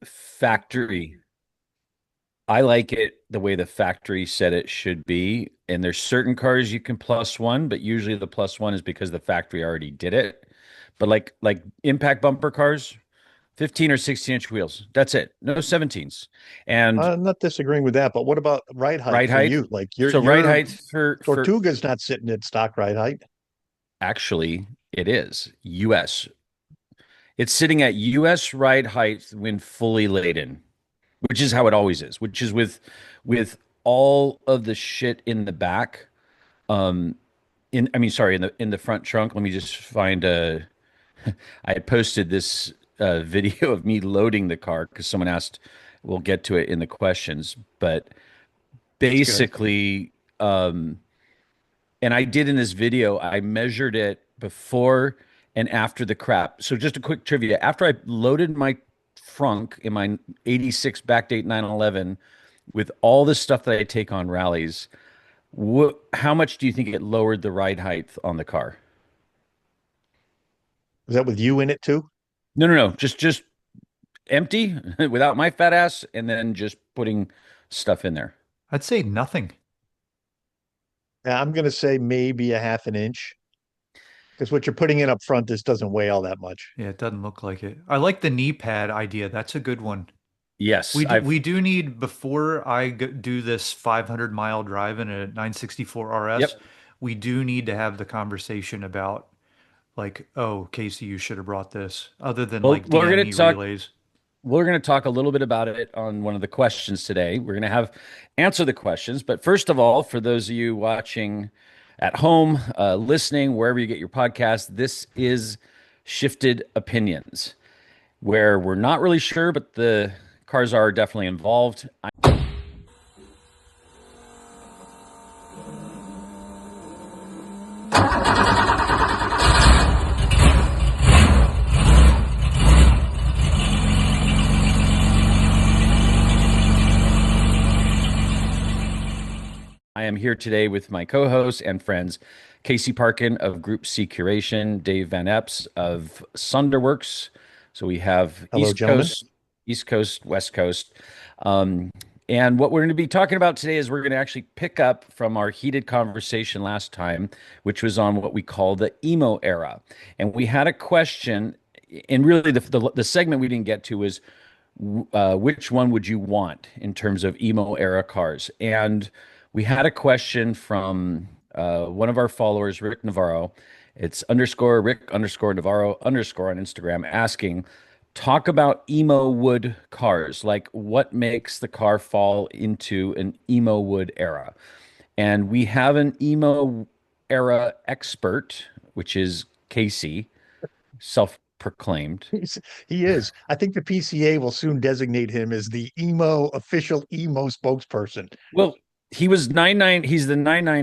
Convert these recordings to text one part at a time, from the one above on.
Factory. I like it the way the factory said it should be. And there's certain cars you can plus one, but usually the plus one is because the factory already did it. But like impact bumper cars, 15 or 16-inch wheels. That's it. No 17s. And I'm not disagreeing with that, but what about ride height ride for height. you? Like So ride your height for Tortuga's not sitting at stock ride height. actually it is US. It's sitting at US ride height when fully laden, which is how it always is, which is with all of the shit in the back. Um, in I mean, sorry, in the front trunk. Let me just find a. I had posted this video of me loading the car because someone asked. We'll get to it in the questions, but That's good. basically, and I did in this video. I measured it before and after the crap. So just a quick trivia: after I loaded my frunk in my '86 backdate 911 with all the stuff that I take on rallies, how much do you think it lowered the ride height on the car? Is that with you in it too? No, no, no. Just empty without my fat ass, and then just putting stuff in there. I'd say nothing. Yeah, I'm gonna say maybe a half an inch because what you're putting in up front, this doesn't weigh all that much. Yeah, it doesn't look like it. I like the knee pad idea. That's a good one. Yes, We I've. do need before do this 500-mile drive in a 964 RS, Yep. we do need to have the conversation about like, oh, Casey, you should have brought this, other than Well, like DME relays. we're gonna talk a little bit about it on one of the questions today. We're gonna have answer the questions, but first of all, for those of you watching at home, listening wherever you get your podcast, this is Shifted Opinions, where we're not really sure, but the cars are definitely involved. I am here today with my co-hosts and friends, Casey Parkin of Group C Curation, Dave Van Epps of Sunderworks. So we have Hello, gentlemen. East Coast, West Coast. Um, and what we're going to be talking about today is we're going to actually pick up from our heated conversation last time, which was on what we call the emo era. And we had a question, and really the segment we didn't get to was which one would you want in terms of emo era cars? And we had a question from one of our followers, Rick Navarro. It's underscore Rick underscore Navarro underscore on Instagram asking, talk about emo wood cars. Like what makes the car fall into an emo wood era? And we have an emo era expert, which is Casey, self-proclaimed. He's, he is. I think the PCA will soon designate him as the emo official emo spokesperson. Well, he's the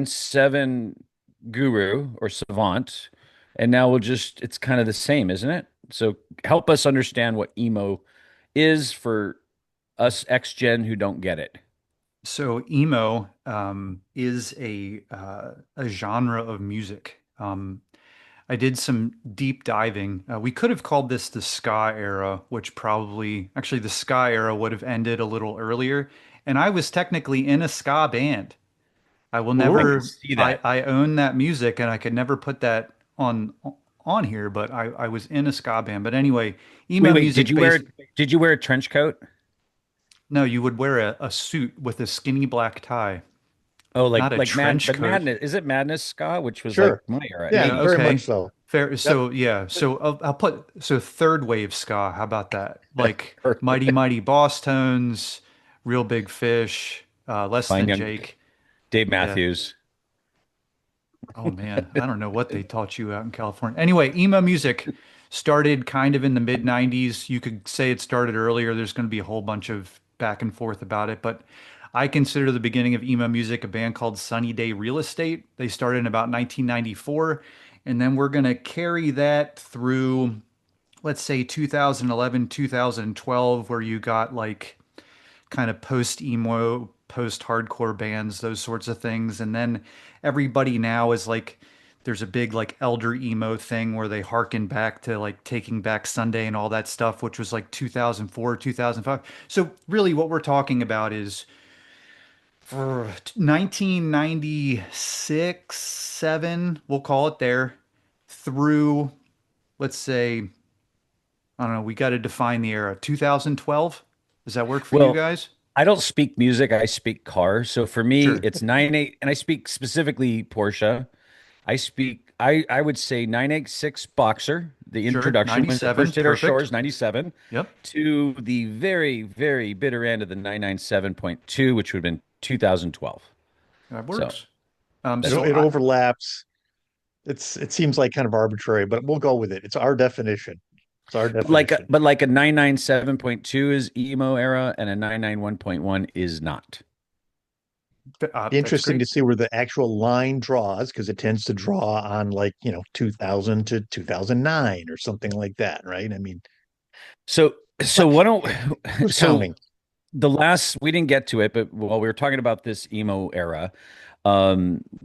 997 guru or savant, and now it's kind of the same, isn't it? So help us understand what emo is for us ex-gen who don't get it. So emo is a genre of music. I did some deep diving. We could have called this the ska era, which probably actually the ska era would have ended a little earlier. And I was technically in a ska band. I will I can Oh, never. see I that. I own that music, and I could never put that on here. But I was in a ska band. But anyway, Wait, emo wait, music based. did you wear a trench coat? No, you would wear a suit with a skinny black tie, Oh, not a trench but coat. Madness, is it Madness ska, which was like sure. my era, Yeah, Yeah, 80s? very much okay. so. Fair. Yep. So yeah, so I'll put so third wave ska. How about that? Like Mighty Perfect. Mighty Boss Tones, Real Big Fish, Less Fine Than young Jake. Dave Yeah. Matthews. Oh man, I don't know what they taught you out in California. Anyway, emo music started kind of in the mid 90s. You could say it started earlier. There's going to be a whole bunch of back and forth about it, but I consider the beginning of emo music a band called Sunny Day Real Estate. They started in about 1994, and then we're going to carry that through, let's say 2011, 2012, where you got like kind of post emo, post hardcore bands, those sorts of things. And then everybody now is like There's a big like elder emo thing where they harken back to like Taking Back Sunday and all that stuff, which was like 2004, 2005. So really what we're talking about is for 1996, 7, we'll call it there, through, let's say, I don't know, we got to define the era. 2012? Does that work for you Well, guys? I don't speak music, I speak car. So for me, Sure. it's 98, and I speak specifically Porsche. I would say 986 Boxer, the Sure. introduction when it 97. first hit our Perfect. shores, 97, Yep. to the very, very bitter end of the 997.2, which would have been 2012. That So works. It that's So it I, overlaps. It seems like kind of arbitrary, but we'll go with it. It's our definition. It's our definition. but like a 997.2 is emo era and a 991.1 is not. Be that's interesting great. to see where the actual line draws because it tends to draw on like, 2000 to 2009 or something like that, right? I mean, So but why don't who's so counting? the last we didn't get to it, but while we were talking about this emo era,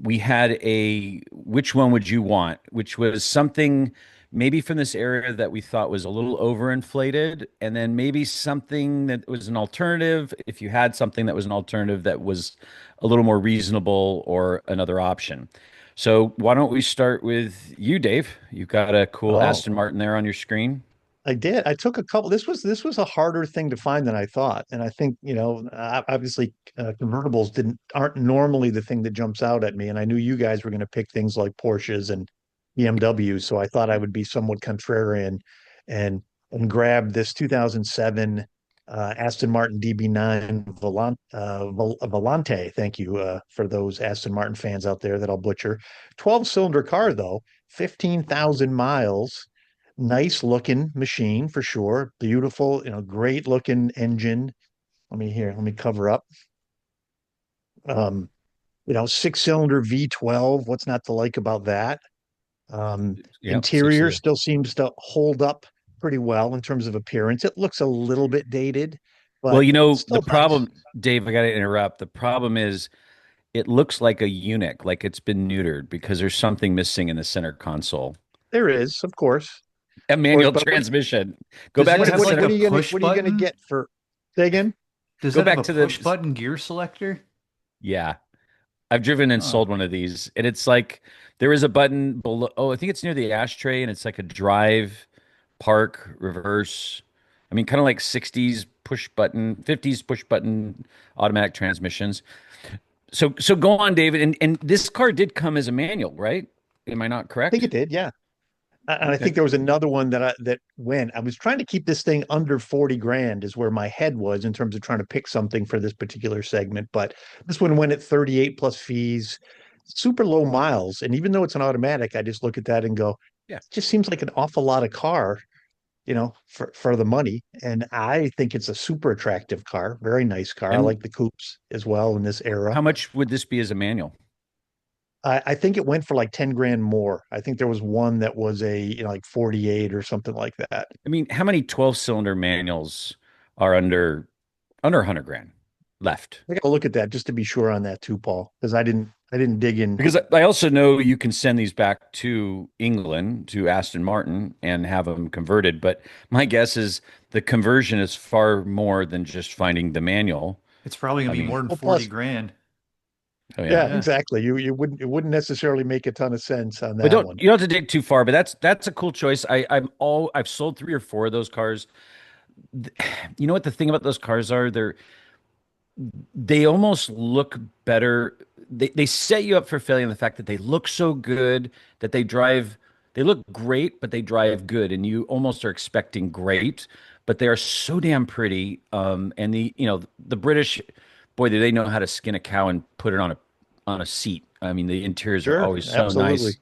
we had a which one would you want, which was something maybe from this era that we thought was a little overinflated, and then maybe something that was an alternative, if you had something that was an alternative that was a little more reasonable or another option. So why don't we start with you, Dave? You've got a cool Oh, Aston Martin there on your screen. I did. I took a couple. This was a harder thing to find than I thought, and I think obviously convertibles didn't aren't normally the thing that jumps out at me. And I knew you guys were going to pick things like Porsches and BMWs, so I thought I would be somewhat contrarian and grab this 2007 Aston Martin DB9 Volante. Thank you for those Aston Martin fans out there that I'll butcher. 12-cylinder car though, 15,000 miles, nice looking machine for sure. Beautiful, great looking engine. Let me cover up. Um, 6-cylinder V12. What's not to like about that? Yep, six Interior liter. still seems to hold up pretty well in terms of appearance. It looks a little bit dated, Well, but the still nice. problem, Dave, I got to interrupt. The problem is it looks like a eunuch, like it's been neutered because there's something missing in the center console. There is, of course, A manual but transmission. Go Does back it to what the have what like center. a what are you gonna push button? get for? Say again. Does Go that have back a to push the. button gear selector? Yeah, I've driven and Oh, sold one of these, and it's like there is a button below. Oh, I think it's near the ashtray, and it's like a drive, park, reverse. I mean, kind of like 60s push button, 50s push button automatic transmissions. So go on, David. And this car did come as a manual, right? Am I not I think correct? it did, yeah. And I Okay. think there was another one that went. I was trying to keep this thing under 40 grand is where my head was in terms of trying to pick something for this particular segment. But this one went at 38 plus fees, super low miles. And even though it's an automatic, I just look at that and go, Yeah. it just seems like an awful lot of car, for the money. And I think it's a super attractive car, very nice car. I And like the coupes as well in this era. how much would this be as a manual? I think it went for like 10 grand more. I think there was one that was like 48 or something like that. I mean, how many 12-cylinder manuals are under 100 grand left? I gotta look at that just to be sure on that too, Paul, because I didn't dig in. Because I also know you can send these back to England, to Aston Martin, and have them converted. But my guess is the conversion is far more than just finding the manual. it's probably gonna I be mean, more than Well, 40 plus, grand. oh yeah. yeah, Yeah. exactly. You wouldn't it wouldn't necessarily make a ton of sense on But that don't one. you don't have to dig too far, but that's a cool choice. I've sold three or four of those cars. You know what the thing about those cars are? They almost look better. They set you up for failure in the fact that they look so good that they look great, but they drive good, and you almost are expecting great, but they are so damn pretty. And the British, boy, do they know how to skin a cow and put it on a seat. I mean, the interiors are Sure, always so absolutely. nice.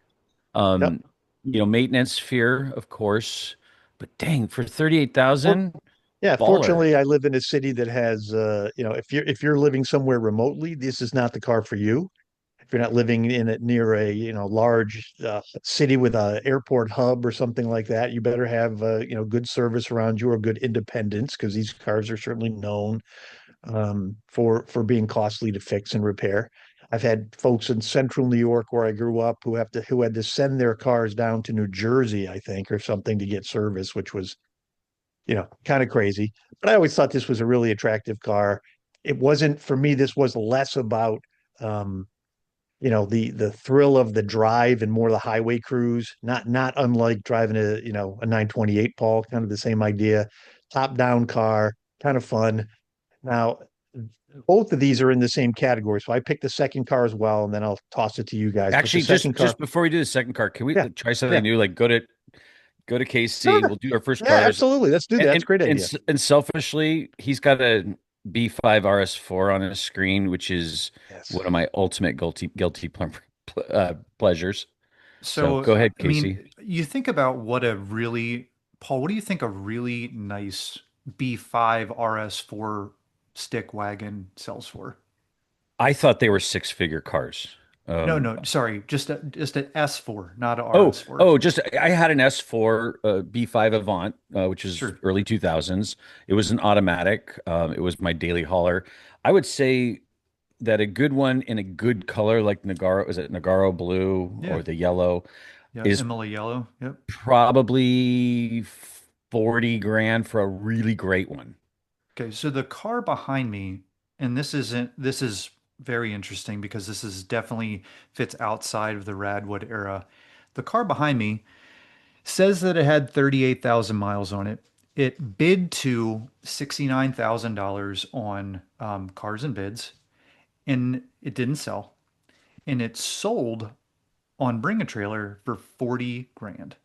Yep. Um, maintenance fear, of course, but dang, for For, 38,000, yeah, baller. fortunately, I live in a city that has, if you're living somewhere remotely, this is not the car for you. If you're not living in it near a large city with a airport hub or something like that, you better have good service around you or good independence because these cars are certainly known for being costly to fix and repair. I've had folks in central New York where I grew up who had to send their cars down to New Jersey, I think, or something to get service, which was, kind of crazy. But I always thought this was a really attractive car. It wasn't for me, this was less about um, the thrill of the drive and more the highway cruise, not unlike driving a 928 Paul, kind of the same idea. Top down car, kind of fun. Now, both of these are in the same category. So I picked the second car as well, and then I'll toss it to you guys. But the Actually, second car, just before we do the second car, can we yeah, try yeah. something new? Like go to Casey. Sure. We'll do our first Yeah, cars. absolutely. Let's do that. That's a great idea. And selfishly, he's got a B5 RS4 on his screen, which is Yes. one of my ultimate pleasures. So So, go ahead, I mean, Casey. you think about Paul, what do you think a really nice B5 RS4 stick wagon sells for? I thought they were six-figure cars. No, Um, no, sorry, just an S4, not a oh, RS4. oh, just I had an S4 B5 Avant, which is Sure. early 2000s. It was an automatic. It was my daily hauler. I would say that a good one in a good color like Nagaro, is it Nagaro blue Yeah. or the yellow, Yeah. is Emily Yellow. Yep. probably 40 grand for a really great one. Okay, so the car behind me, and this is very interesting because this is definitely fits outside of the Radwood era. The car behind me says that it had 38,000 miles on it. It bid to $69,000 on Cars and Bids, and it didn't sell. And it sold on Bring a Trailer for 40 grand.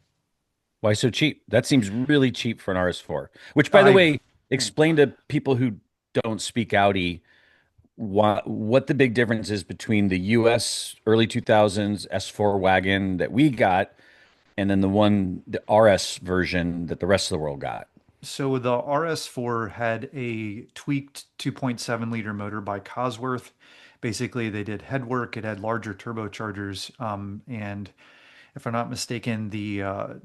Why so cheap? That seems really cheap for an RS4. Which, by the I way, explain to people who don't speak Audi what the big difference is between the US early 2000s S4 wagon that we got and then the RS version that the rest of the world got. So the RS4 had a tweaked 2.7 liter motor by Cosworth. Basically, they did headwork. It had larger turbochargers, and if I'm not mistaken, the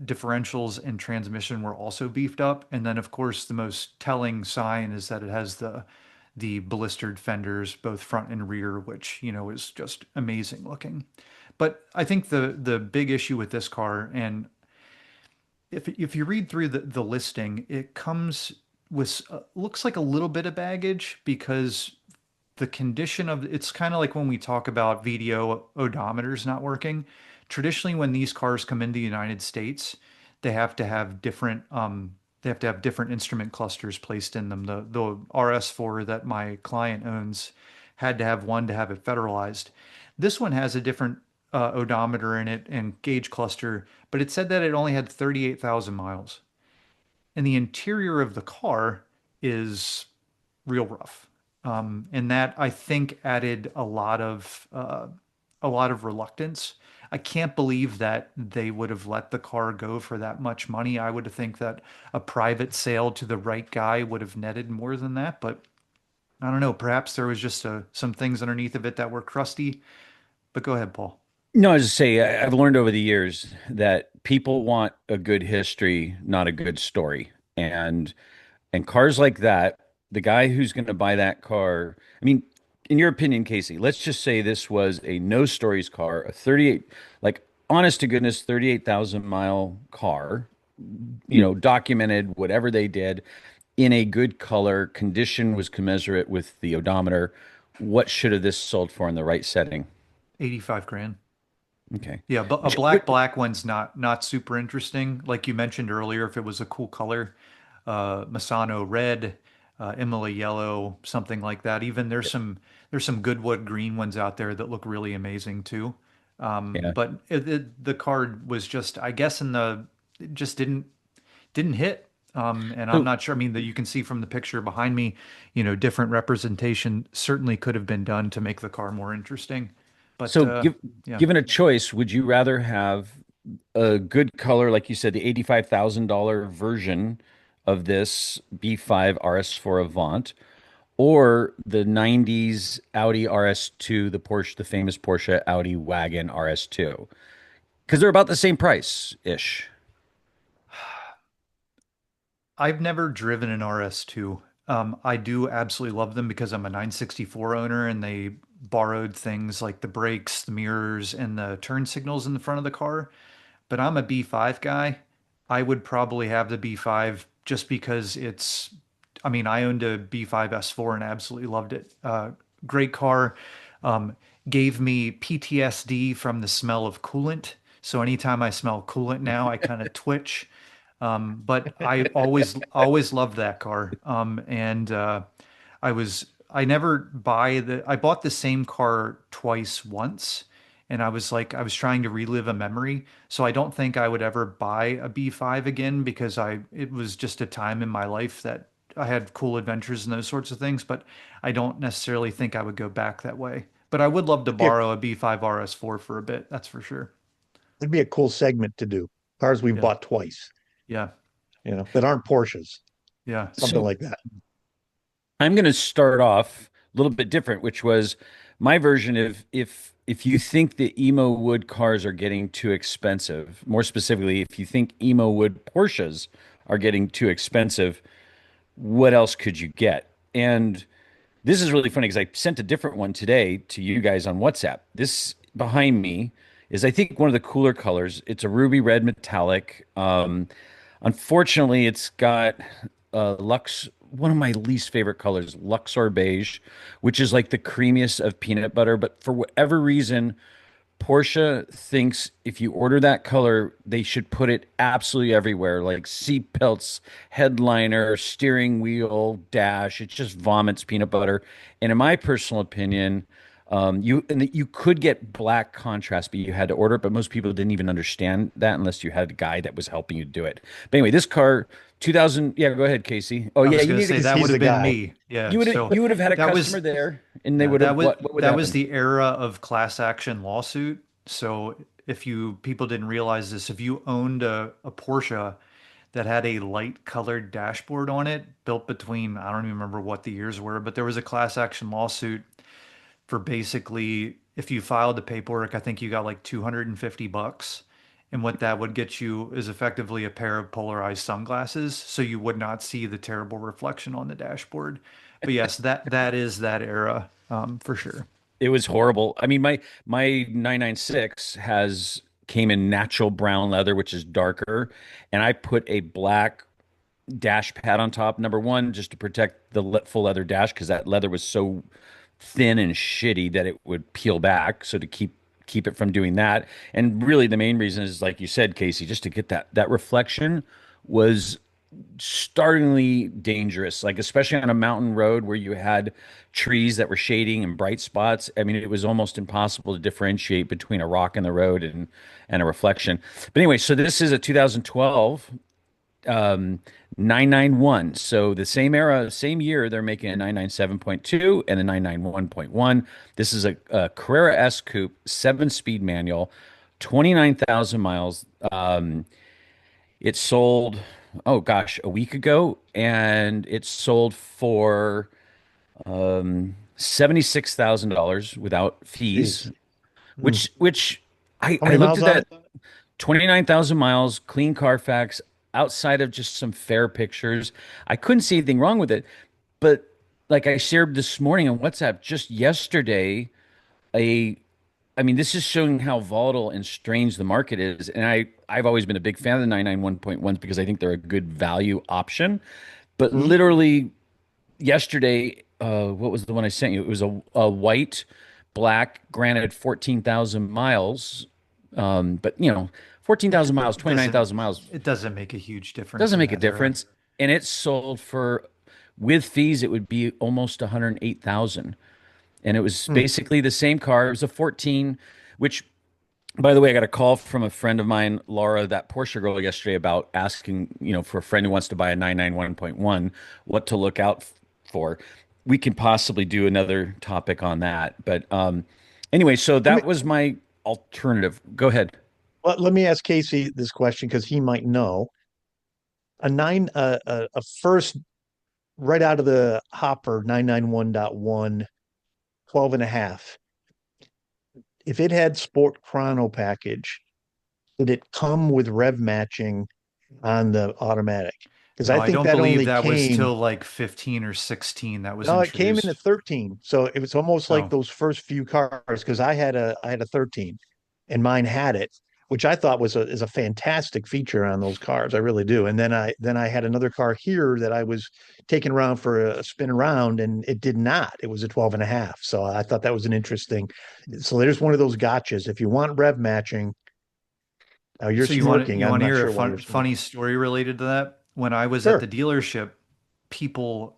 differentials and transmission were also beefed up. And then, of course, the most telling sign is that it has the blistered fenders, both front and rear, which is just amazing looking. But I think the big issue with this car, and if you read through the listing, it comes with looks like a little bit of baggage because the condition of it's kind of like when we talk about VDO odometers not working. Traditionally, when these cars come into the United States, they have to have different instrument clusters placed in them. The RS4 that my client owns had to have one to have it federalized. This one has a different odometer in it and gauge cluster, but it said that it only had 38,000 miles. And the interior of the car is real rough. And that I think added a lot of reluctance. I can't believe that they would have let the car go for that much money. I would think that a private sale to the right guy would have netted more than that, but I don't know. Perhaps there was just some things underneath of it that were crusty. But go ahead, Paul. No, as I say, I've learned over the years that people want a good history, not a good story. And cars like that, the guy who's going to buy that car, I mean, in your opinion, Casey, let's just say this was a no stories car, a 38, like honest to goodness, 38,000 mile car, documented whatever they did in a good color, condition was commensurate with the odometer. What should have this sold for in the right setting? 85 grand. Okay. Yeah, but a black one's not super interesting. Like you mentioned earlier, if it was a cool color, Masano red, Imola yellow, something like that. Even there's some Goodwood green ones out there that look really amazing too. Yeah. But the card was just, I guess, it just didn't hit. And I'm So, not sure. I mean, that you can see from the picture behind me, different representation certainly could have been done to make the car more interesting. But so yeah. given a choice, would you rather have a good color, like you said, the $85,000 version of this B5 RS4 Avant, or the 90s Audi RS2, the Porsche, the famous Porsche Audi wagon RS2? Because they're about the same price ish. I've never driven an RS2. I do absolutely love them because I'm a 964 owner and they borrowed things like the brakes, the mirrors, and the turn signals in the front of the car. But I'm a B5 guy. I would probably have the B5 just because I mean, I owned a B5 S4 and absolutely loved it. Great car. Um, Gave me PTSD from the smell of coolant. So anytime I smell coolant now, I kind of twitch. But I always loved that car. I never I bought the same car twice once. And I was trying to relive a memory. So I don't think I would ever buy a B5 again because it was just a time in my life that I had cool adventures and those sorts of things. But I don't necessarily think I would go back that way. But I would love to It'd be a, borrow a B5 RS4 for a bit. That's for sure. it'd be a cool segment to do. Cars we've Yeah. bought twice, Yeah. that aren't Porsches, Yeah. something So like that. I'm going to start off a little bit different, which was my version of if you think the emo wood cars are getting too expensive, more specifically, if you think emo wood Porsches are getting too expensive, what else could you get? And this is really funny because I sent a different one today to you guys on WhatsApp. This behind me is, I think, one of the cooler colors. It's a ruby red metallic. Unfortunately, it's got one of my least favorite colors, Luxor beige, which is like the creamiest of peanut butter. But for whatever reason, Porsche thinks if you order that color, they should put it absolutely everywhere, like seat belts, headliner, steering wheel, dash. It just vomits peanut butter. And in my personal opinion, you could get black contrast, but you had to order it. But most people didn't even understand that unless you had a guy that was helping you do it. But anyway, this car, 2000. Yeah, go ahead, Casey. Oh I yeah, was you going to need say to. that He's would the have been guy. me. Yeah. So You would have had a that customer was there, and they yeah, would have what would that was happen? the era of class action lawsuit. So if you people didn't realize this, if you owned a Porsche that had a light colored dashboard on it, built between, I don't even remember what the years were, but there was a class action lawsuit for basically if you filed the paperwork, I think you got like 250 bucks. And what that would get you is effectively a pair of polarized sunglasses, so you would not see the terrible reflection on the dashboard. But yes, that is that era, for sure. It was horrible. I mean, my 996 has came in natural brown leather, which is darker, and I put a black dash pad on top. Number one, just to protect the full leather dash because that leather was so thin and shitty that it would peel back. So to keep it from doing that, and really the main reason is like you said, Casey, just to get that reflection was startlingly dangerous, like especially on a mountain road where you had trees that were shading and bright spots. I mean, it was almost impossible to differentiate between a rock in the road and a reflection. But anyway, so this is a 2012 um 991. So the same era, same year, they're making a 997.2 and a 991.1. This is a Carrera S coupe, 7-speed manual, 29,000 miles. It sold, oh gosh, a week ago, and it sold for $76,000 without fees, Jeez. Hmm. which How I many looked miles at on that. it? 29,000 miles, clean Carfax, outside of just some fair pictures. I couldn't see anything wrong with it. But like I shared this morning on WhatsApp, just yesterday, a I mean, this is showing how volatile and strange the market is. And I've always been a big fan of the 991.1s because I think they're a good value option. But Hmm? literally yesterday, what was the one I sent you? It was a white, black, granted 14,000 miles. But 14,000 miles, It doesn't 29,000 miles it doesn't make a huge difference doesn't in make a that era. difference. And it sold for, with fees, it would be almost 108,000. And it was Hmm. basically the same car. It was a 14, which, by the way, I got a call from a friend of mine, Laura, that Porsche girl, yesterday about asking, for a friend who wants to buy a 991.1, what to look out for. We can possibly do another topic on that. But anyway, so Let me that was my alternative. Go ahead. let me ask Casey this question because he might know. A first right out of the hopper 991.1, 12 and a half. If it had sport chrono package, did it come with rev matching on the automatic? because No, I I think don't that believe only that was came. till like 15 or 16 that was No, it came in at introduced. 13. So it was almost like Oh, those first few cars because I had a 13 and mine had it, which I thought was a is a fantastic feature on those cars. I really do. And then I had another car here that I was taking around for a spin around and it did not. It was a 12 and a half. So I thought that was an interesting. So there's one of those gotchas. If you want rev matching, now you're so you want to smirking. you I'm want to not hear a sure why you're funny smirking. story related to that? When I was at Sure. the dealership, people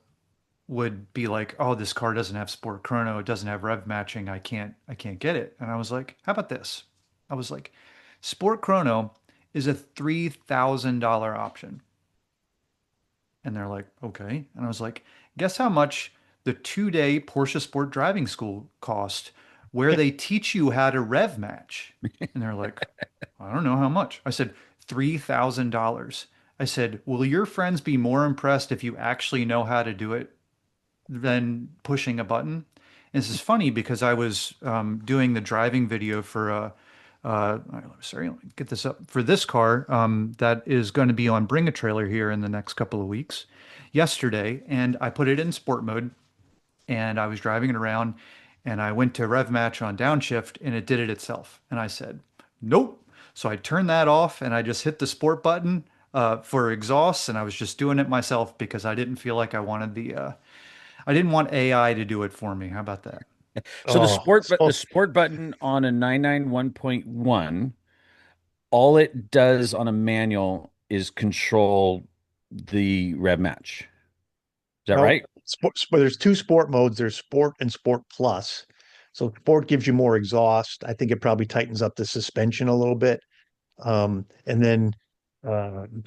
would be like, "Oh, this car doesn't have sport chrono. It doesn't have rev matching. I can't get it." And I was like, "How about this?" I was like, "Sport chrono is a $3,000 option." And they're like, "Okay." And I was like, "Guess how much the 2-day Porsche Sport Driving School cost, where they teach you how to rev match?" And they're like, "I don't know how much." I said, $3,000. I said, "Will your friends be more impressed if you actually know how to do it than pushing a button?" And this is funny because I was doing the driving video for sorry, let me get this up for this car that is going to be on Bring a Trailer here in the next couple of weeks. Yesterday, and I put it in sport mode, and I was driving it around, and I went to rev match on downshift, and it did it itself. And I said, "Nope." So I turned that off, and I just hit the sport button for exhaust, and I was just doing it myself because I didn't feel like I didn't want AI to do it for me. How about that? So Oh, the so sport button on a 991.1, all it does on a manual is control the rev match. Is that no, right? there's two sport modes. There's sport and sport plus. So sport gives you more exhaust. I think it probably tightens up the suspension a little bit. And then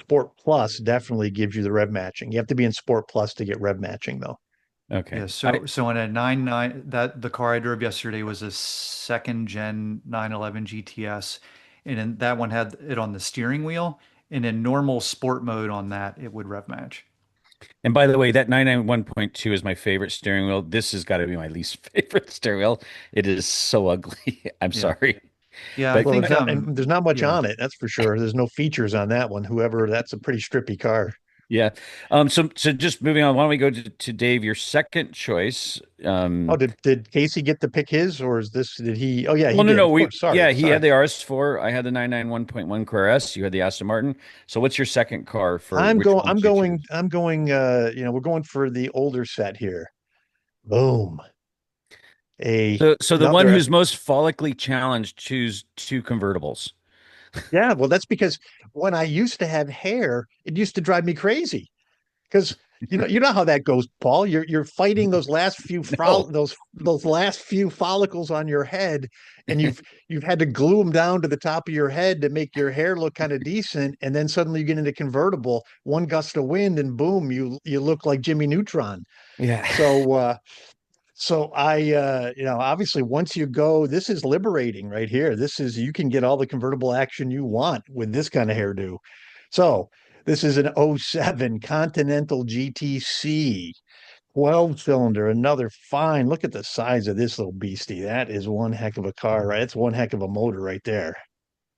sport plus definitely gives you the rev matching. You have to be in sport plus to get rev matching though. Okay. Yeah, so in a 99 that the car I drove yesterday was a second gen 911 GTS, and then that one had it on the steering wheel, and in normal sport mode on that it would rev match. And by the way, that 991.2 is my favorite steering wheel. This has got to be my least favorite steering wheel. It is so ugly. I'm Yeah. sorry. Yeah, I But Well, think there's not much yeah. on it, that's for sure. There's no features on that one. Whoever, that's a pretty strippy car. yeah. So just moving on, why don't we go to Dave, your second choice? Oh, did Casey get to pick his, or is this did he? Oh yeah, he Well, no, did. no, Of course. Sorry, he had sorry. the RS4. I had the 991.1 Core S. You had the Aston Martin. So what's your second car for I'm which going. one I'm did you going. choose? I'm going. We're going for the older set here. Boom. A So the one another. who's most follically challenged choose two convertibles. Yeah. Well, that's because when I used to have hair, it used to drive me crazy. Because you know how that goes, Paul. You're fighting those last few No. those last few follicles on your head, and you've had to glue them down to the top of your head to make your hair look kind of decent, and then suddenly you get into convertible, one gust of wind, and boom, you look like Jimmy Neutron. Yeah. So obviously once you go, this is liberating right here. This is you can get all the convertible action you want with this kind of hairdo. So this is an '07 Continental GTC 12 cylinder, another fine. Look at the size of this little beastie. That is one heck of a car, right? It's one heck of a motor right there.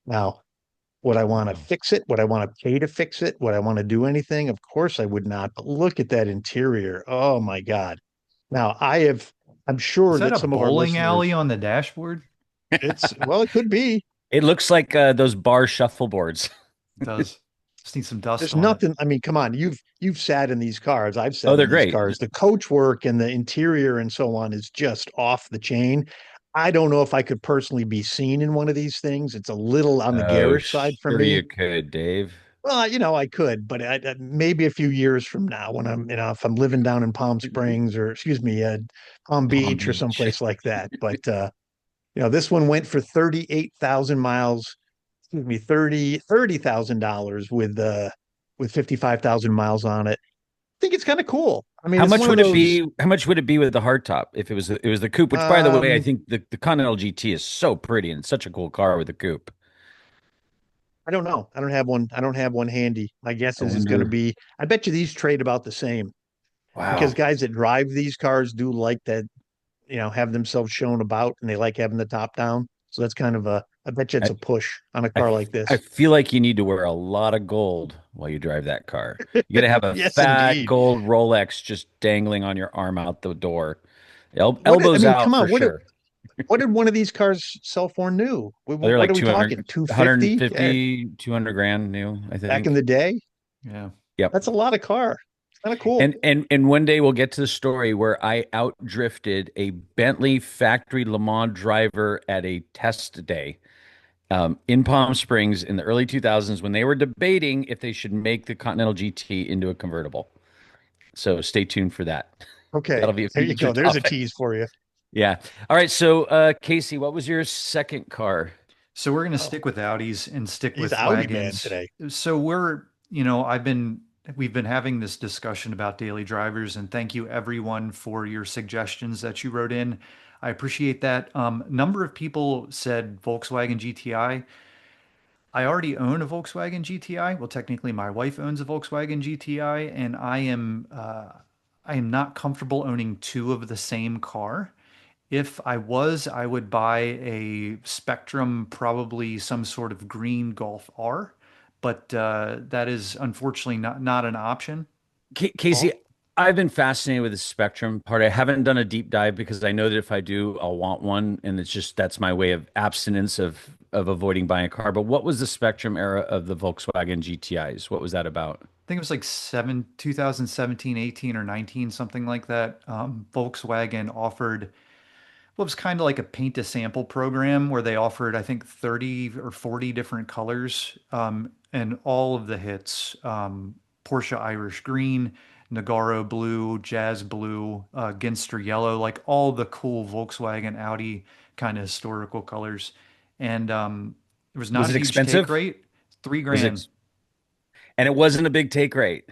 Now, would I want to fix it? Would I want to pay to fix it? Would I want to do anything? Of course I would not. But look at that interior. Oh my God. Now, I'm Is sure that that a some of our bowling alley listeners, on the dashboard? well, it could be. It looks like those bar shuffleboards. It does. Just need some dust There's on it. nothing. I mean, come on. You've sat in these cars. I've Oh, sat they're in these great. cars. The coach work and the interior and so on is just off the chain. I don't know if I could personally be seen in one of these things. It's a little on the Oh, garish side for sure you me. could, Dave. Well, I could, but maybe a few years from now, when if I'm living down in Palm Springs or excuse me, Palm Palm Beach or Beach. someplace like that. But this one went for 38,000 miles. Excuse me, $30,000 with 55,000 miles on it. I think it's kind of cool. I mean, How it's much one of would it those. be? How much would it be with the hardtop if it was the coupe? Which, by the way, I Um, think the Continental GT is so pretty and it's such a cool car with the coupe. I don't know. I don't have one. I don't have one handy. My guess I is it's going to wonder. be. I bet you these trade about the same because Wow. guys that drive these cars do like that. Have themselves shown about, and they like having the top down. So that's kind of a. I bet you it's I, a push on a I car like I this. feel like you need to wear a lot of gold while you drive that car. You got to have a Yes, fat indeed. gold Rolex just dangling on your arm out the door. I Elbows mean, out come for on, sure. what did one of these cars sell for new? They're What like are we talking? 200, 250? 150, 200 grand new, I Back in think. the day? Yeah. Yep. That's a lot of car. It's kind of cool. And one day we'll get to the story where I outdrifted a Bentley factory Le Mans driver at a test day in Palm Springs in the early 2000s when they were debating if they should make the Continental GT into a convertible. So stay tuned for that. Okay, That'll be a there you future go. There's a topic. tease for you. Yeah. All right. So, Casey, what was your second car? So we're going to Oh, stick with Audis and stick he's with Audi man wagons. today. So we've been having this discussion about daily drivers, and thank you everyone for your suggestions that you wrote in. I appreciate that. Number of people said Volkswagen GTI. I already own a Volkswagen GTI. Well, technically, my wife owns a Volkswagen GTI, and I am not comfortable owning two of the same car. If I was, I would buy a Spectrum, probably some sort of green Golf R, but that is unfortunately not an option. Casey, Paul? I've been fascinated with the Spectrum part. I haven't done a deep dive because I know that if I do, I'll want one, and it's just that's my way of abstinence of avoiding buying a car. But what was the Spectrum era of the Volkswagen GTIs? What was that about? I think it was like 2017, 18, or 19, something like that. Volkswagen offered well, it was kind of like a paint to sample program where they offered, I think, 30 or 40 different colors, and all of the hits, Porsche Irish Green, Nagaro Blue, Jazz Blue, Ginster Yellow, like all the cool Volkswagen Audi kind of historical colors. And there was not Was a it huge take expensive? rate, three Was grand. it, and it wasn't a big take rate.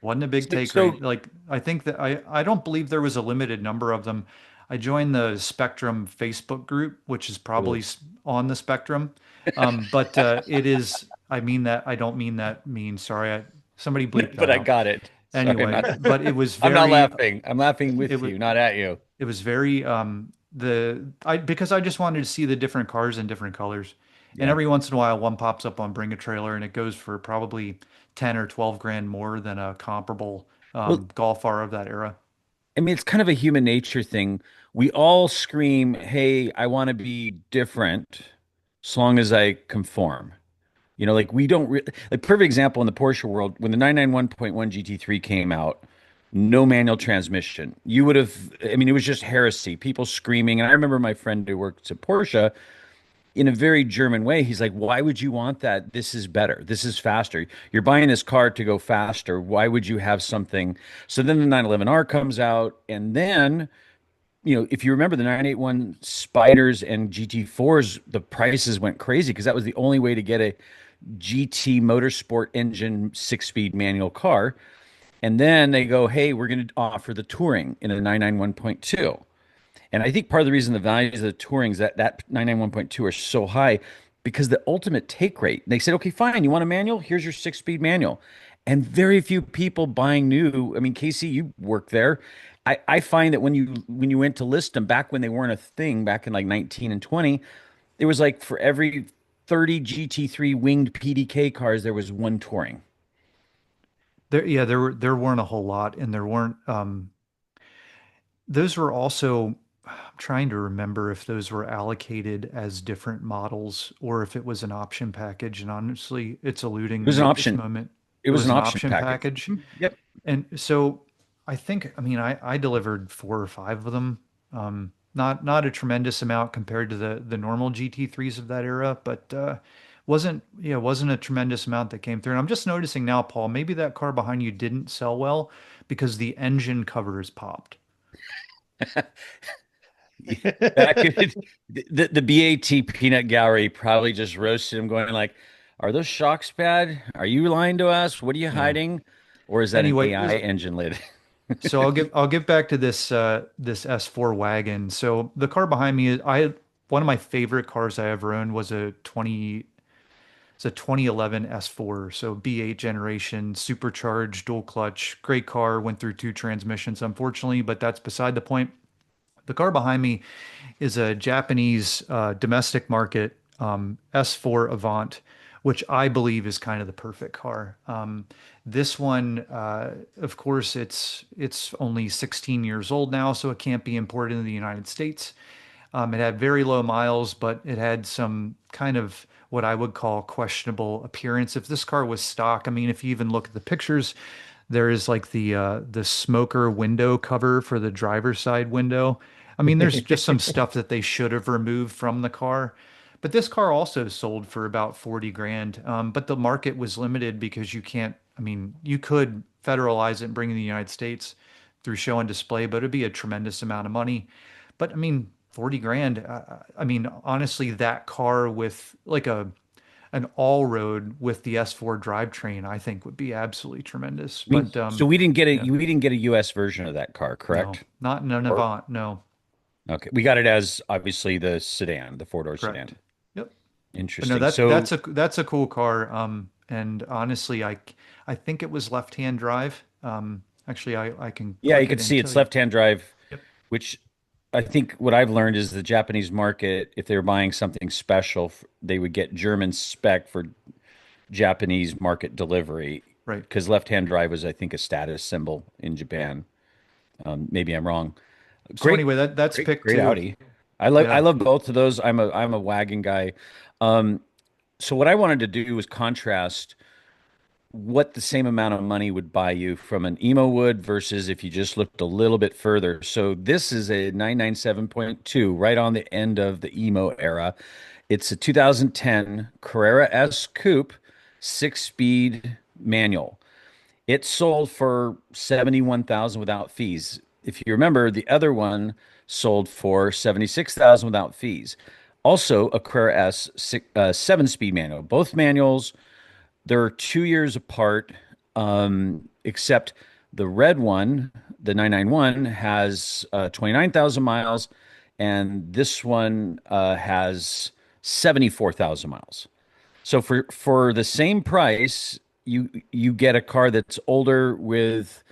Wasn't a big So, take so rate. Like I think that I don't believe there was a limited number of them. I joined the Spectrum Facebook group, which is probably Ooh. on the Spectrum. But it is, I mean that, I don't mean that mean, sorry. Somebody bleep But that I out. got it. Sorry, Anyway, but I'm not laughing. I'm laughing it with was, you, not at you. it was very, because I just wanted to see the different cars in different colors. And Yeah. every once in a while, one pops up on Bring a Trailer and it goes for probably 10 or 12 grand more than a comparable Well, Golf R of that era. I mean, it's kind of a human nature thing. We all scream, "Hey, I want to be different," as long as I conform. Like we don't like perfect example in the Porsche world when the 991.1 GT3 came out, no manual transmission. You would have, I mean, it was just heresy. People screaming. And I remember my friend who works at Porsche in a very German way. He's like, "Why would you want that? This is better. This is faster. You're buying this car to go faster. Why would you have something?" So then the 911R comes out, and then if you remember the 981 Spiders and GT4s, the prices went crazy because that was the only way to get a GT Motorsport engine 6-speed manual car. And then they go, hey, we're going to offer the Touring in a 991.2. And I think part of the reason the values of the Tourings that 991.2 are so high because the ultimate take rate. They said, okay, fine, you want a manual? Here's your 6-speed manual. And very few people buying new. I mean, Casey, you work there. I find that when you went to list them back when they weren't a thing, back in like 19 and 20, it was like for every 30 GT3 winged PDK cars, there was one Touring. There weren't a whole lot, and there weren't. Those were also. I'm trying to remember if those were allocated as different models or if it was an option package. And honestly, it's It eluding was me an at this option. moment. It It was was an an option option package. package. Mhm. Yep. And so I mean, I delivered four or five of them. Not a tremendous amount compared to the normal GT3s of that era, but wasn't a tremendous amount that came through. And I'm just noticing now, Paul, maybe that car behind you didn't sell well because the engine cover is popped. Back in the BAT peanut gallery probably just roasted him, going like, "Are those shocks bad? Are you lying to us? What are you Yeah. hiding? Or is that an Anyway, AI engine lid?" so I'll get back to this S4 wagon. So the car behind me is one of my favorite cars I ever owned was it's a 2011 S4. So B8 generation, supercharged, dual clutch, great car. Went through two transmissions, unfortunately, but that's beside the point. The car behind me is a Japanese domestic market S4 Avant which I believe is kind of the perfect car. This one, of course, it's only 16 years old now, so it can't be imported in the United States. It had very low miles, but it had some kind of what I would call questionable appearance. If this car was stock, I mean, if you even look at the pictures, there is like the smoker window cover for the driver's side window. I mean, there's just some stuff that they should have removed from the car. But this car also sold for about 40 grand. But the market was limited because you can't, I mean, you could federalize it and bring it in the United States through show and display, but it'd be a tremendous amount of money. But I mean, 40 grand. I mean, honestly, that car with like an all road with the S4 drivetrain, I think would be absolutely tremendous. I mean, But so we didn't get yeah, we didn't get a US version of that car, no, correct? not in an Or Avant. No, okay, we got it as obviously the sedan, the four-door sedan. correct. Yep. But no, Interesting. that So that's a cool car. And honestly, I think it was left-hand drive. Actually, I can yeah, you click can it and see tell it's you. left-hand drive, Yep. which I think what I've learned is the Japanese market, if they were buying something special, they would get German spec for Japanese market delivery Right. because left-hand drive was, I think, a status symbol in Japan. Maybe I'm wrong. So Great, anyway, that's pick great two. Audi. I Yeah. love both of those. I'm a wagon guy. Um, so what I wanted to do was contrast what the same amount of money would buy you from an emo would versus if you just looked a little bit further. So this is a 997.2, right on the end of the emo era. It's a 2010 Carrera S Coupe, six-speed manual. It sold for 71,000 without fees. If you remember, the other one sold for 76,000 without fees. Also, a Carrera S seven-speed manual. Both manuals, they're 2 years apart, except the red one, the 991, has 29,000 miles, and this one has 74,000 miles. So for the same price, you get a car that's older with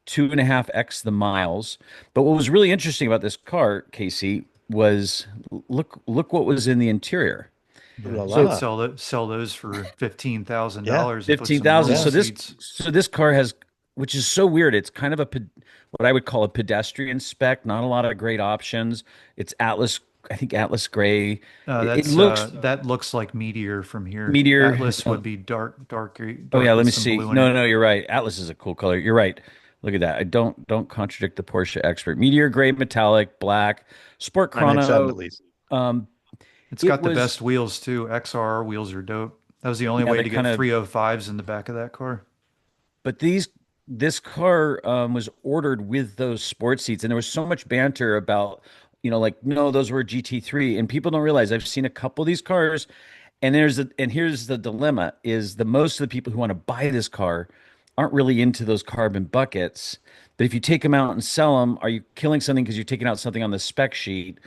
2.5x the miles. But what was really interesting about this car, Casey, was look what was in the interior. Ooh Yeah, la you could la. So sell those for Yeah, $15,000 and put some 15,000. normal yeah. seats. So this car has, which is so weird. It's kind of what I would call a pedestrian spec. Not a lot of great options. It's Atlas, I think Atlas gray. It looks That looks like Meteor from here. meteor. Atlas would be Oh dark yeah, let with me some see. blue in No, it. no, you're right. Atlas is a cool color. You're right. Look at that. I don't contradict the Porsche expert. Meteor gray metallic, black, Sport 997 at Chrono. least. Um, It's it got the was best wheels too. XR wheels are dope. That was the only yeah, way they to get kind of 305s in the back of that car. but this car was ordered with those sports seats, and there was so much banter about, like, no, those were GT3, and people don't realize I've seen a couple of these cars, and here's the dilemma: is the most of the people who want to buy this car aren't really into those carbon buckets. But if you take them out and sell them, are you killing something because you're taking out something on the spec sheet?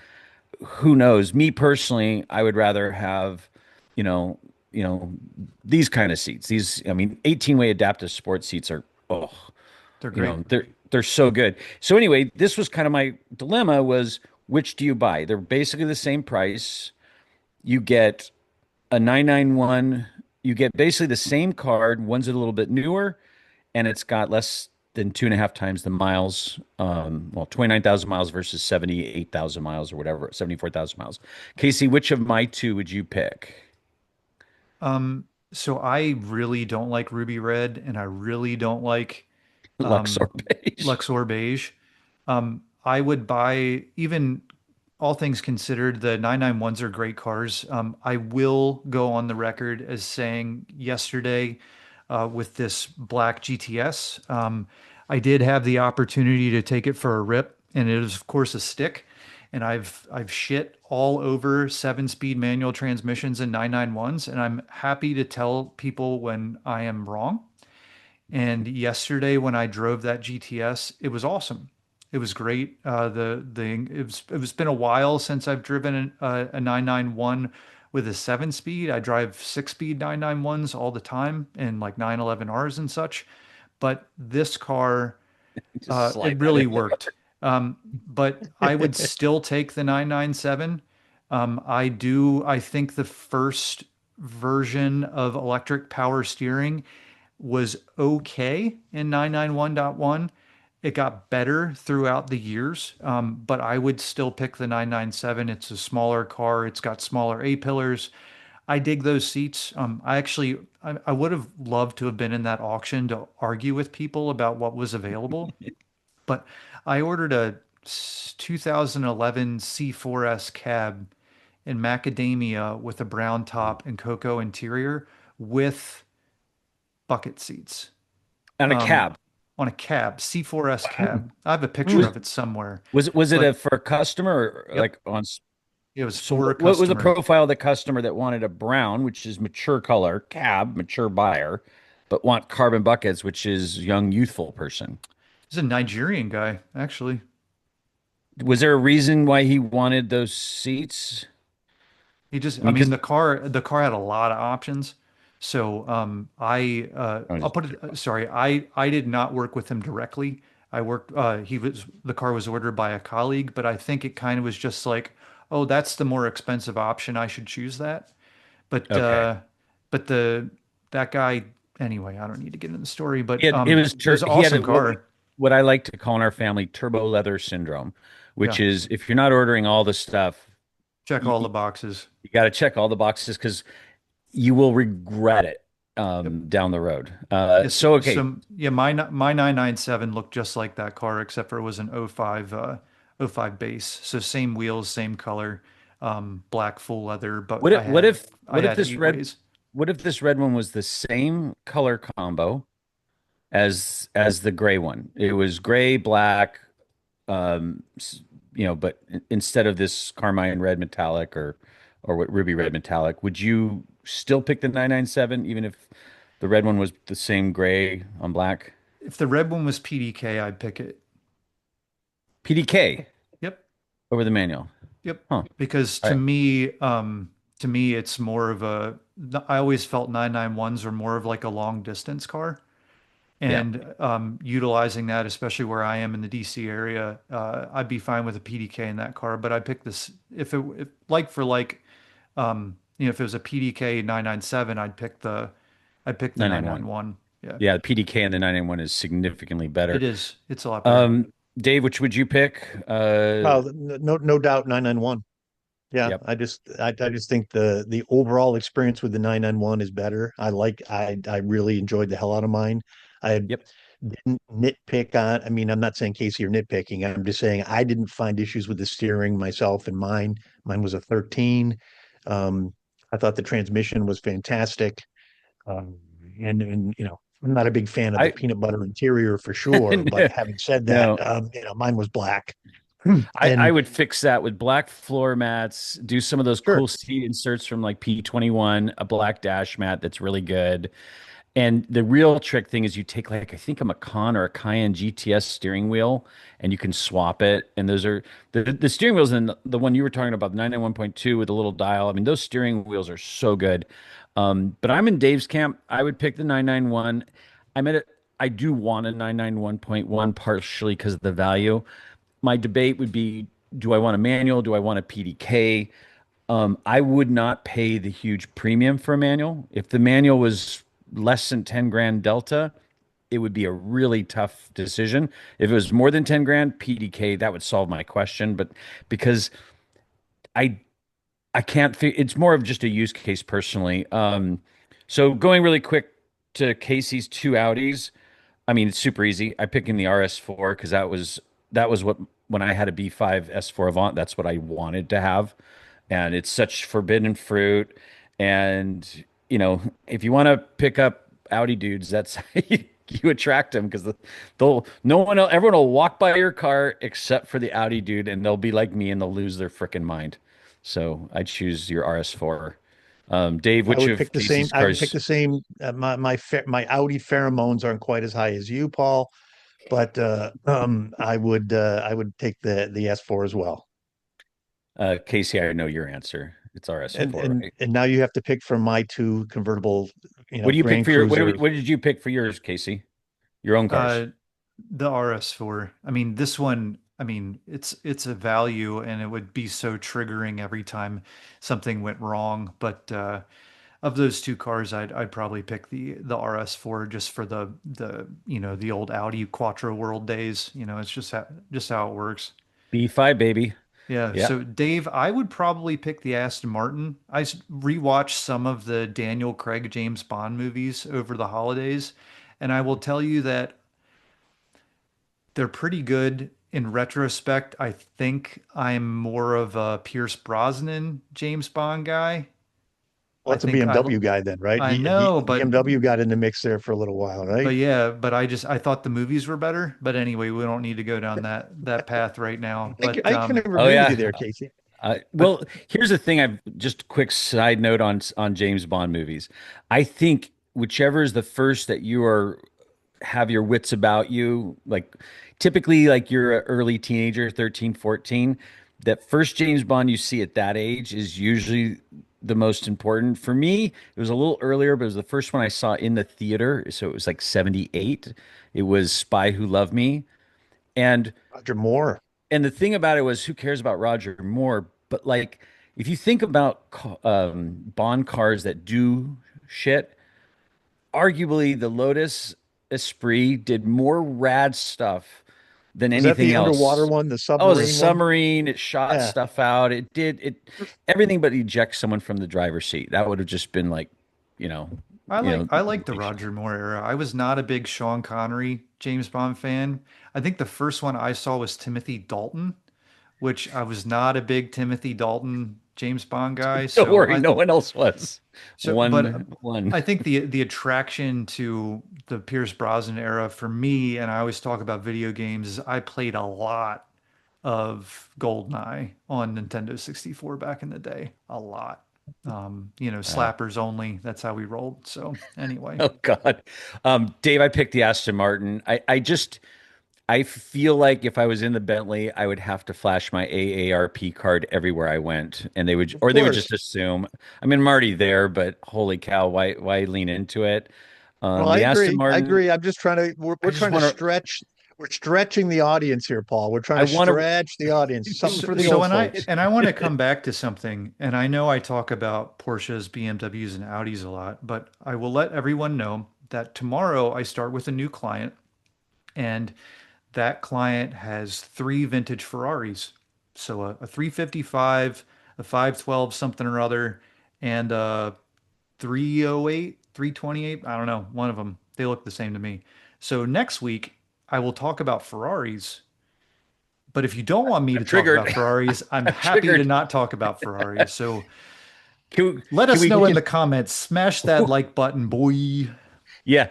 Who knows? Me personally, I would rather have, you know, you know, these kind of seats. I mean, 18-way adaptive sports seats are, oh, They're great. they're so good. So anyway, this was kind of my dilemma was which do you buy? They're basically the same price. You get a 991, you get basically the same card. One's a little bit newer, and it's got less than 2.5 times the miles. Well, 29,000 miles versus 78,000 miles or whatever, 74,000 miles. Casey, which of my two would you pick? So I really don't like Ruby Red and I really don't like Lux or beige? Luxor Beige. I would buy, even all things considered, the 991s are great cars. I will go on the record as saying yesterday with this black GTS, I did have the opportunity to take it for a rip, and it is of course a stick. And I've shit all over seven-speed manual transmissions and 991s, and I'm happy to tell people when I am wrong. And yesterday, when I drove that GTS, it was awesome. It was great. It's been a while since I've driven a 991 with a seven speed. I drive six speed 991s all the time and like 911Rs and such. But this car, Just it slide that really in there. worked. But I would still take the 997. I think the first version of electric power steering was okay in 991.1. It got better throughout the years, but I would still pick the 997. It's a smaller car. It's got smaller A-pillars. I dig those seats. I would have loved to have been in that auction to argue with people about what was available, but I ordered a 2011 C4S cab in macadamia with a brown top and cocoa interior with bucket seats. On a Um, cab. on a cab, C4S Wow. cab. I have a picture Was of it somewhere, was it but a for a customer or yep, like on? it was So for a what was the customer. profile of the customer that wanted a brown, which is mature color, cab, mature buyer, but want carbon buckets, which is young, youthful person? He's a Nigerian guy, actually. Was there a reason why he wanted those seats? He just, I I mean, mean, because the car had a lot of options. So, I'll put it, sorry, I did not work with him directly. The car was ordered by a colleague, but I think it kind of was just like, oh, that's the more expensive option. I should choose that. But, okay, but the, that guy, anyway, I don't need to get into the story, but, it was an he had awesome car. what I like to call in our family turbo leather syndrome, which Yeah. is if you're not ordering all the stuff, Check you, all you the boxes. got to check all the boxes because you will regret it Yep. down the road. Yes, So okay, so yeah, my 997 looked just like that car, except for it was an oh 05 base. So same wheels, same color, black full leather, but what if what if I what if had this eight red ways. what if this red one was the same color combo as the gray one? It was gray, black, but instead of this carmine red metallic or what ruby red metallic, would you still pick the 997 even if the red one was the same gray on black? If the red one was PDK, I'd pick it. PDK Yep. over the manual. Yep. Huh. Because All right. to me, it's more of I always felt 991s are more of like a long distance car. Yeah. And utilizing that, especially where I am in the DC area, I'd be fine with a PDK in that car. But I picked this if like for like, if it was a PDK 997, I'd pick the 991. 991. Yeah, Yeah, the PDK and the 991 is significantly it better. is. It's a lot better. Um, Dave, which would you pick? Well, no doubt 991. Yeah, Yep. I just think the overall experience with the 991 is better. I really enjoyed the hell out of mine. I Yep. didn't nitpick on, I mean, I'm not saying Casey, you're nitpicking. I'm just saying I didn't find issues with the steering myself and mine. Mine was a 13. Um, I thought the transmission was fantastic. Um, and I'm not a big fan of the I peanut butter interior for sure, but having said that, no, mine was black. I And would fix that with black floor mats, do some of those sure, cool seat inserts from like P21, a black dash mat that's really good. And the real trick thing is you take like I think a Macan or a Cayenne GTS steering wheel and you can swap it. And those are the steering wheels and the one you were talking about, the 991.2 with a little dial. I mean, those steering wheels are so good. But I'm in Dave's camp. I would pick the 991. I'm at it. I do want a 991.1 partially because of the value. My debate would be, do I want a manual? Do I want a PDK? I would not pay the huge premium for a manual. If the manual was less than 10 grand delta, it would be a really tough decision. If it was more than 10 grand, PDK, that would solve my question. But because I I can't it's more of just a use case personally. So going really quick to Casey's two Audis, I mean, it's super easy. I pick in the RS4 because that was what when I had a B5 S4 Avant, that's what I wanted to have. And it's such forbidden fruit. And if you want to pick up Audi dudes, that's how you attract them because they'll no one else, everyone will walk by your car except for the Audi dude, and they'll be like me and they'll lose their freaking mind. So I choose your RS4. Dave, I which would of pick the same. Casey's I would pick cars? the same. My Audi pheromones aren't quite as high as you, Paul, but I would take the S4 as well. Casey, I know your answer. It's And RS4, and right? and now you have to pick from my two convertible, What do you pick Grand for your Cruiser. what did you pick for yours, Casey? Your own cars. Uh, the RS4. I mean, this one. I mean, it's a value, and it would be so triggering every time something went wrong. But of those two cars, I'd probably pick the RS4 just for the old Audi Quattro World days. It's just how it works. B5, baby. Yeah. Yeah. So Dave, I would probably pick the Aston Martin. Rewatched some of the Daniel Craig James Bond movies over the holidays, and I will tell you that they're pretty good in retrospect. I think I'm more of a Pierce Brosnan James Bond guy. Well, I that's a think BMW guy then, right? I He know, but BMW got in the mix there for a little while, right? yeah, but I thought the movies were better. But anyway, we don't need to go down that path right now. But I can Oh agree with you yeah. there, Casey. but Well, here's the thing. I've just a quick side note on James Bond movies. I think whichever is the first that you are have your wits about you, like typically like you're an early teenager, 13, 14, that first James Bond you see at that age is usually the most important. For me, it was a little earlier, but it was the first one I saw in the theater. So it was like 78. It was Spy Who Loved Me. And Roger Moore. and the thing about it was, who cares about Roger Moore? But like, if you think about Bond cars that do shit, arguably the Lotus Esprit did more rad stuff than Was that anything the underwater else. one, the Oh, it was a submarine one? submarine. It shot Yeah. stuff out. It did it everything but eject someone from the driver's seat. That would have just been like, you know, you know. I like the Roger Moore era. I was not a big Sean Connery James Bond fan. I think the first one I saw was Timothy Dalton, which I was not a big Timothy Dalton James Bond guy. Don't So worry, I no one else was. but One. I think the attraction to the Pierce Brosnan era for me, and I always talk about video games, is I played a lot of GoldenEye on Nintendo 64 back in the day. A lot. Uh, Slappers only. That's how we rolled. So anyway. oh God. Dave, I picked the Aston Martin. I feel like if I was in the Bentley, I would have to flash my AARP card everywhere I went, and Of or they would just course. assume. I mean, I'm already there, but holy cow, why lean into it? Well, I The Aston agree. I Martin, agree. I'm just trying to I we're just trying to want to, stretch we're stretching the audience here, Paul. We're trying I to want to, stretch the audience. Something So, for the so old and I folks. and I want to come back to something, and I know I talk about Porsches, BMWs, and Audis a lot, but I will let everyone know that tomorrow I start with a new client, and that client has three vintage Ferraris. So a 355, a 512 something or other, and a 308, 328. I don't know, one of them. They look the same to me. So next week I will talk about Ferraris. But if you don't want me I'm to talk triggered. about Ferraris, I'm I'm happy to triggered. not talk about Ferraris. So let Can us we know in just, the comments. Smash that like button, boy. yeah,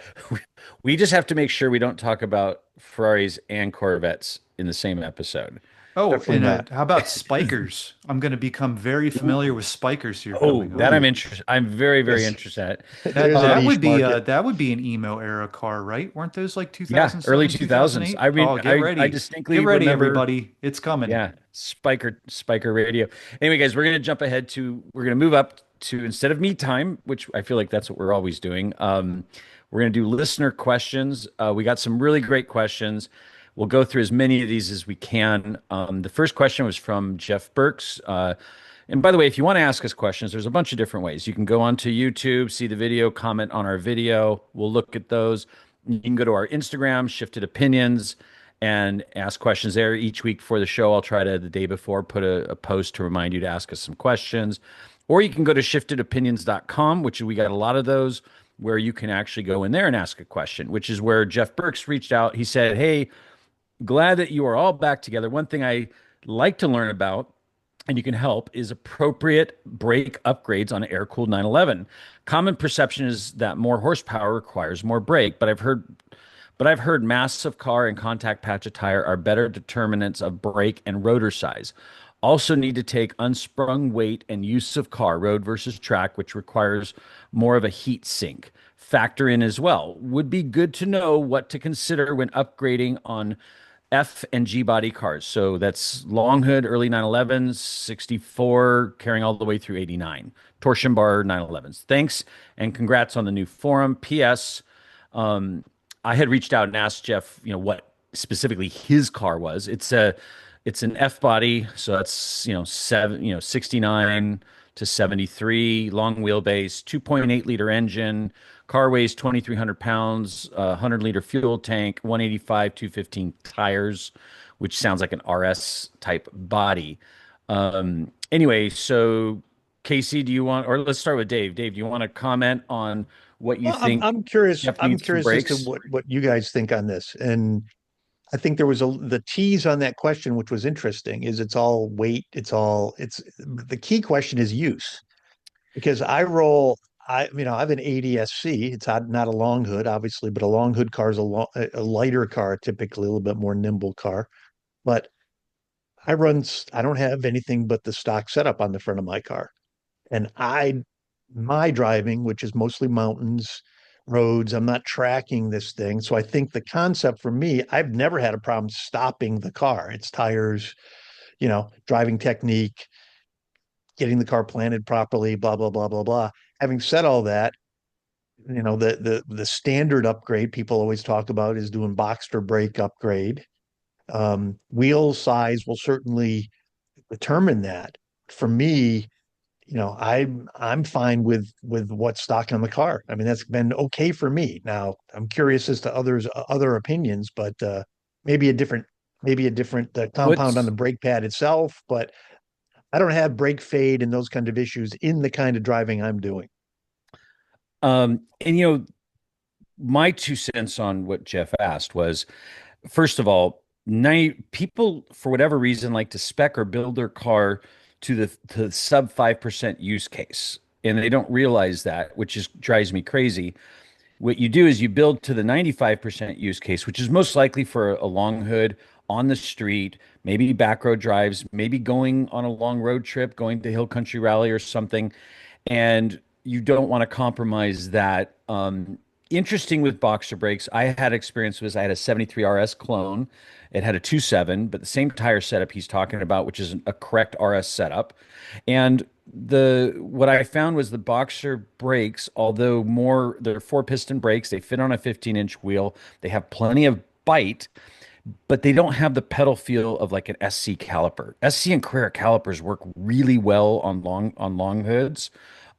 we just have to make sure we don't talk about Ferraris and Corvettes in the same episode. Oh, Definitely and not. how about spikers? I'm going to become very familiar with spikers here Oh, coming that up. I'm Ooh, interested. I'm very, very yes. interested at. There's a niche market. That would be an emo era car, right? Weren't those like Yeah, early 2007, 2000s. 2008? I mean, Oh, get I ready. distinctly Get ready, remember. everybody. It's coming. Yeah, Spiker Radio. Anyway, guys, we're gonna move up to, instead of me time, which I feel like that's what we're always doing. We're gonna do listener questions. We got some really great questions. We'll go through as many of these as we can. The first question was from Jeff Burks. And by the way, if you want to ask us questions, there's a bunch of different ways. You can go onto YouTube, see the video, comment on our video. We'll look at those. You can go to our Instagram, Shifted Opinions, and ask questions there each week for the show. I'll try to, the day before, put a post to remind you to ask us some questions. Or you can go to shiftedopinions.com, which we got a lot of those, where you can actually go in there and ask a question, which is where Jeff Burks reached out. He said, "Hey, glad that you are all back together. One thing I like to learn about, and you can help, is appropriate brake upgrades on an air-cooled 911. Common perception is that more horsepower requires more brake, but I've heard massive car and contact patch of tire are better determinants of brake and rotor size. Also need to take unsprung weight and use of car, road versus track, which requires more of a heat sink. Factor in as well. Would be good to know what to consider when upgrading on F and G body cars. So that's long hood, early 911s, 64, carrying all the way through 89. Torsion bar 911s. Thanks and congrats on the new forum. P.S. I had reached out and asked Jeff, what specifically his car was. It's an F body, so that's 69, to 73, long wheelbase, 2.8 liter engine, car weighs 2,300 pounds, 100-liter fuel tank, 185, 215 tires, which sounds like an RS type body. Anyway, so Casey, do you want, or let's start with Dave. Dave, do you want to comment on what you Well, think I'm curious. Jeff I'm needs for curious as to brakes? what you guys think on this. And I think there was the tease on that question, which was interesting, is it's all weight, it's the key question is use. Because I have an 80SC. It's not a long hood, obviously, but a long hood car is a lighter car, typically a little bit more nimble car. But I don't have anything but the stock setup on the front of my car. And my driving, which is mostly mountains, roads, I'm not tracking this thing. So I think the concept for me, I've never had a problem stopping the car. It's tires, driving technique, getting the car planted properly, blah, blah, blah, blah, blah. Having said all that, the standard upgrade people always talk about is doing Boxster brake upgrade. Wheel size will certainly determine that. For me, I'm fine with what's stock on the car. I mean, that's been okay for me. Now, I'm curious as to other opinions, but maybe a different compound on What's the brake pad itself. But I don't have brake fade and those kind of issues in the kind of driving I'm doing. and my 2 cents on what Jeff asked was, first of all, people for whatever reason like to spec or build their car to the sub 5% use case, and they don't realize that, which is drives me crazy. What you do is you build to the 95% use case, which is most likely for a long hood on the street, maybe back road drives, maybe going on a long road trip, going to Hill Country Rally or something, and you don't want to compromise that. Interesting with boxer brakes, I had experience with, I had a 73 RS clone. It had a 2.7, but the same tire setup he's talking about, which is a correct RS setup. And the what I found was the boxer brakes, although they're four piston brakes, they fit on a 15-inch wheel, they have plenty of bite, but they don't have the pedal feel of like an SC caliper. SC and Carrera calipers work really well on long hoods.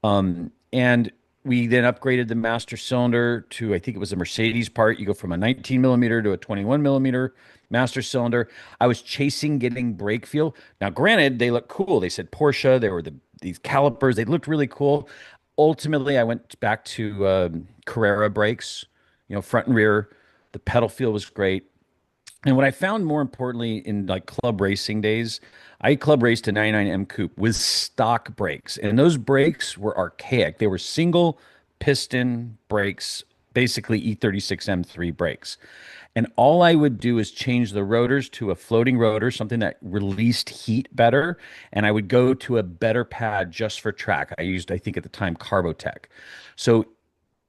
And we then upgraded the master cylinder to, I think it was a Mercedes part. You go from a 19 millimeter to a 21 millimeter master cylinder. I was chasing getting brake feel. Now, granted, they look cool. They said Porsche. They were these calipers. They looked really cool. Ultimately, I went back to Carrera brakes, front and rear. The pedal feel was great. And what I found more importantly in like club racing days, I club raced a 99 M Coupe with stock brakes, and those brakes were archaic. They were single piston brakes, basically E36 M3 brakes. And all I would do is change the rotors to a floating rotor, something that released heat better, and I would go to a better pad just for track. I used, I think at the time, Carbotech. So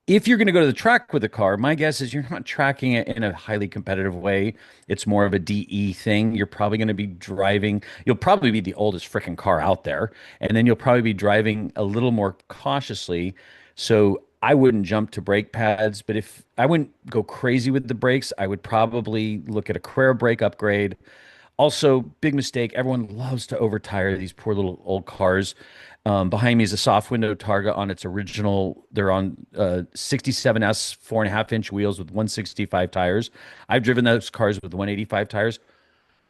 if you're going to go to the track with the car, my guess is you're not tracking it in a highly competitive way. It's more of a DE thing. You're probably going to be driving, you'll probably be the oldest freaking car out there. And then you'll probably be driving a little more cautiously. So I wouldn't jump to brake pads, but if I wouldn't go crazy with the brakes, I would probably look at a Carrera brake upgrade. Also, big mistake. Everyone loves to overtire these poor little old cars. Behind me is a soft window Targa on its original. They're on 67S 4.5-inch wheels with 165 tires. I've driven those cars with 185 tires.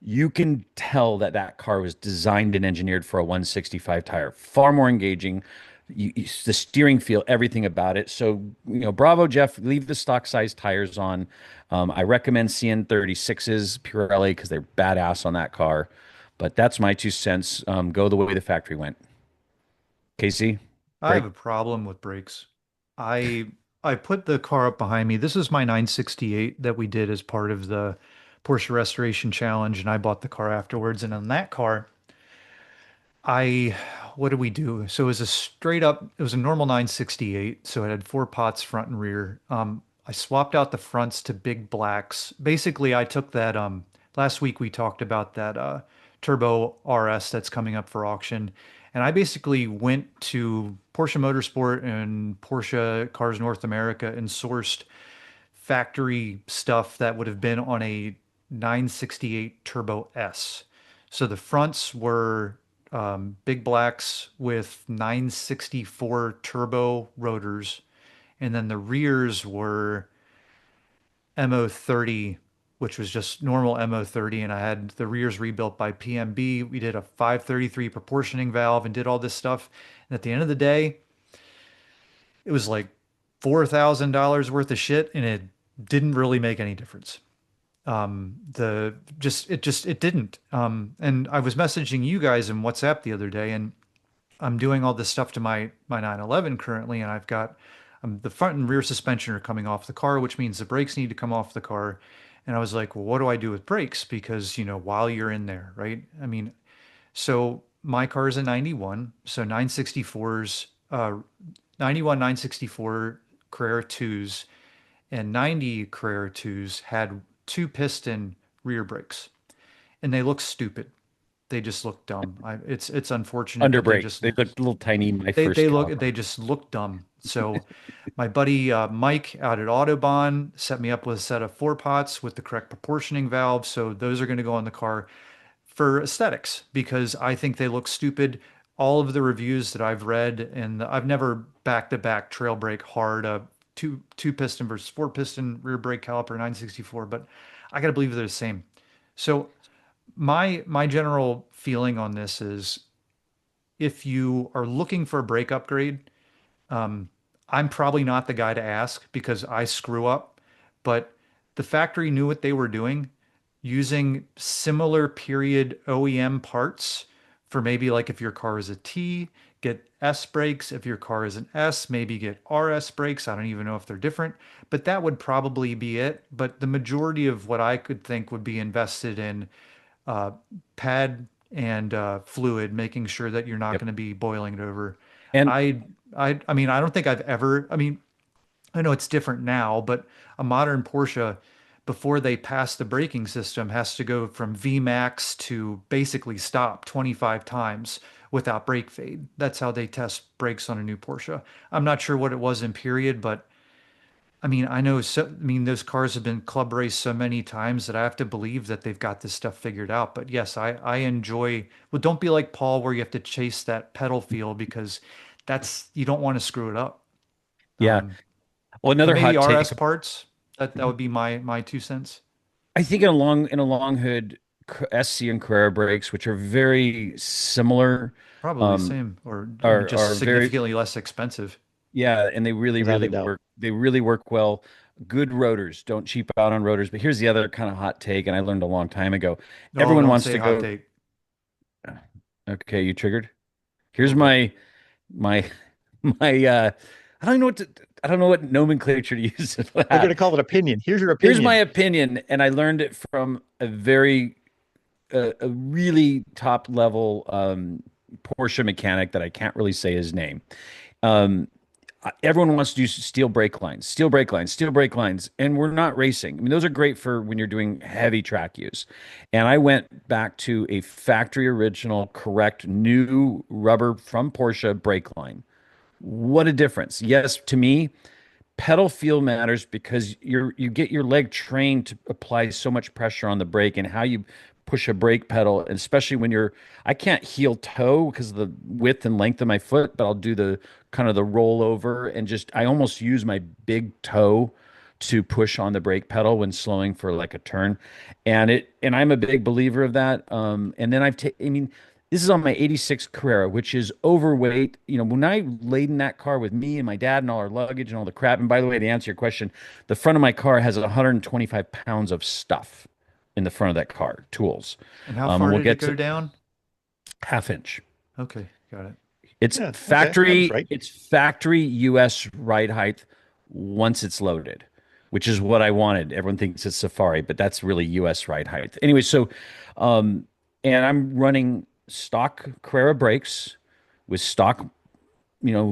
You can tell that that car was designed and engineered for a 165 tire. Far more engaging. The steering feel, everything about it. So, bravo, Jeff. Leave the stock size tires on. I recommend CN36s Pirelli because they're badass on that car. But that's my 2 cents. Go the way the factory went. Casey, I have break. a problem with brakes. I I put the car up behind me. This is my 968 that we did as part of the Porsche Restoration Challenge, and I bought the car afterwards. And on that car, I what did we do? So it was it was a normal 968. So it had four pots front and rear. I swapped out the fronts to big blacks. Basically, I took that last week we talked about that turbo RS that's coming up for auction. And I basically went to Porsche Motorsport and Porsche Cars North America and sourced factory stuff that would have been on a 968 Turbo S. So the fronts were big blacks with 964 turbo rotors, and then the rears were MO30, which was just normal MO30, and I had the rears rebuilt by PMB. We did a 533 proportioning valve and did all this stuff. And at the end of the day, it was like $4,000 worth of shit, and it didn't really make any difference. The just it didn't. And I was messaging you guys in WhatsApp the other day, and I'm doing all this stuff to my 911 currently, and I've got the front and rear suspension are coming off the car, which means the brakes need to come off the car. And I was like, well, what do I do with brakes? Because, while you're in there, right? I mean, so my car is a 91, so 964s, 91 964 Carrera 2s and 90 Carrera 2s had two piston rear brakes, and they look stupid. They just look dumb. It's unfortunate, Under but they brake. just They look little tiny. My they first look car. they just look dumb. So my buddy Mike out at Autobahn set me up with a set of four pots with the correct proportioning valve. So those are going to go on the car for aesthetics because I think they look stupid. All of the reviews that I've read, and I've never back to back trail brake hard two piston versus four piston rear brake caliper 964, but I got to believe they're the same. So my general feeling on this is if you are looking for a brake upgrade, um, I'm probably not the guy to ask because I screw up, but the factory knew what they were doing using similar period OEM parts for maybe like if your car is a T, get S brakes. If your car is an S, maybe get RS brakes. I don't even know if they're different, but that would probably be it. But the majority of what I could think would be invested in uh, pad and fluid, making sure that you're not Yep. going to be boiling it over. And I, I mean, I don't think I've ever. I mean, I know it's different now, but a modern Porsche, before they pass the braking system, has to go from VMAX to basically stop 25 times without brake fade. That's how they test brakes on a new Porsche. I'm not sure what it was in period, but I mean, I know so, I mean, those cars have been club raced so many times that I have to believe that they've got this stuff figured out. But yes, I enjoy, well, don't be like Paul where you have to chase that pedal feel because you don't want to screw it up. yeah. Um, Well, but another maybe hot take. RS parts, that would be my 2 cents. I think in a long hood, SC and Carrera brakes, which are very similar, Probably um, same, or I mean, are just very, significantly less expensive. yeah, and they really, Without a really doubt. work. They really work well. Good rotors. Don't cheap out on rotors. But here's the other kind of hot take, and I learned a long time ago. No, Everyone don't wants say to hot go. take. Okay, you triggered. A Here's little bit. my my I don't know what to, I don't know what nomenclature to use for We're going to that. call it opinion. Here's your Here's my opinion. opinion, and I learned it from a really top level Porsche mechanic that I can't really say his name. Um, Everyone wants to do steel brake lines, steel brake lines, steel brake lines, and we're not racing. I mean, those are great for when you're doing heavy track use. And I went back to a factory original, correct, new rubber from Porsche brake line. What a difference. Yes, to me, pedal feel matters because you get your leg trained to apply so much pressure on the brake and how you push a brake pedal, and especially when you're I can't heel toe because of the width and length of my foot, but I'll do the kind of the rollover and just I almost use my big toe to push on the brake pedal when slowing for like a turn. And I'm a big believer of that. And then I mean this is on my 86 Carrera, which is overweight. You know, when I laid in that car with me and my dad and all our luggage and all the crap, and by the way, to answer your question, the front of my car has 125 pounds of stuff in the front of that car, tools. And how And far we'll did it get go to down? half inch. Okay, got it. It's Yeah. Okay. That was factory, right. it's factory US ride height once it's loaded, which is what I wanted. Everyone thinks it's Safari, but that's really US ride height. Anyway, so um, and I'm running stock Carrera brakes with stock,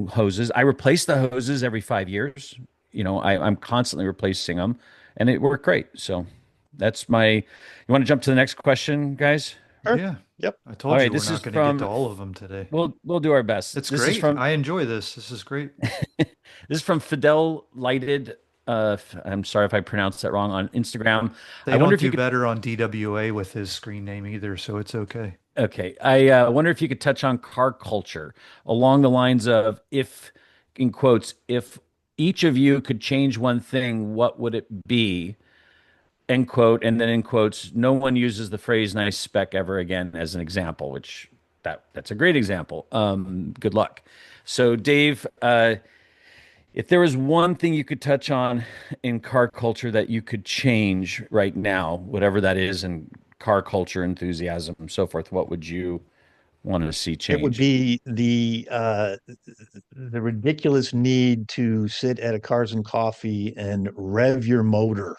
hoses. I replace the hoses every 5 years. I'm constantly replacing them, and it worked great. So that's my. You want to jump to the next question, guys? Sure. Yeah, Yep. I All told right, you we're this is not going to get to from. all of them today. We'll do our best. It's great. I enjoy this. This is great. This is from Fidel Lighted. I'm sorry if I pronounced that wrong on Instagram. I They wonder don't if you do could. better on DWA with his screen name either, so it's okay. Okay. I wonder if you could touch on car culture along the lines of if, in quotes, if each of you could change one thing, what would it be? End quote. And then in quotes, no one uses the phrase nice spec ever again as an example, which that's a great example. Good luck. So, Dave, if there was one thing you could touch on in car culture that you could change right now, whatever that is, in car culture, enthusiasm, and so forth, what would you want to see It would change? be the ridiculous need to sit at a Cars and Coffee and rev your motor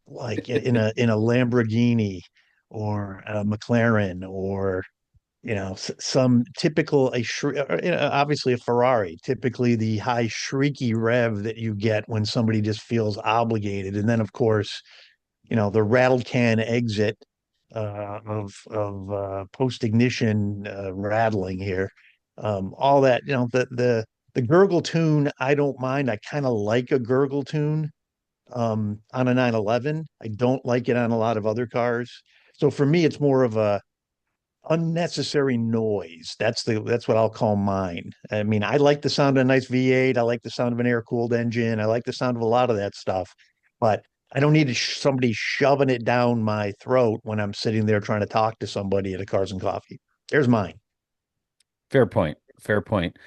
like in a Lamborghini or a McLaren or some typical obviously a Ferrari, typically the high shrieky rev that you get when somebody just feels obligated. And then of course, the rattle can exit of post ignition rattling here. All that, the gurgle tune, I don't mind. I kind of like a gurgle tune on a 911. I don't like it on a lot of other cars. So for me, it's more of a unnecessary noise. That's what I'll call mine. I mean, I like the sound of a nice V8. I like the sound of an air-cooled engine. I like the sound of a lot of that stuff, but I don't need somebody shoving it down my throat when I'm sitting there trying to talk to somebody at a Cars and Coffee. There's mine. Fair point. Fair point.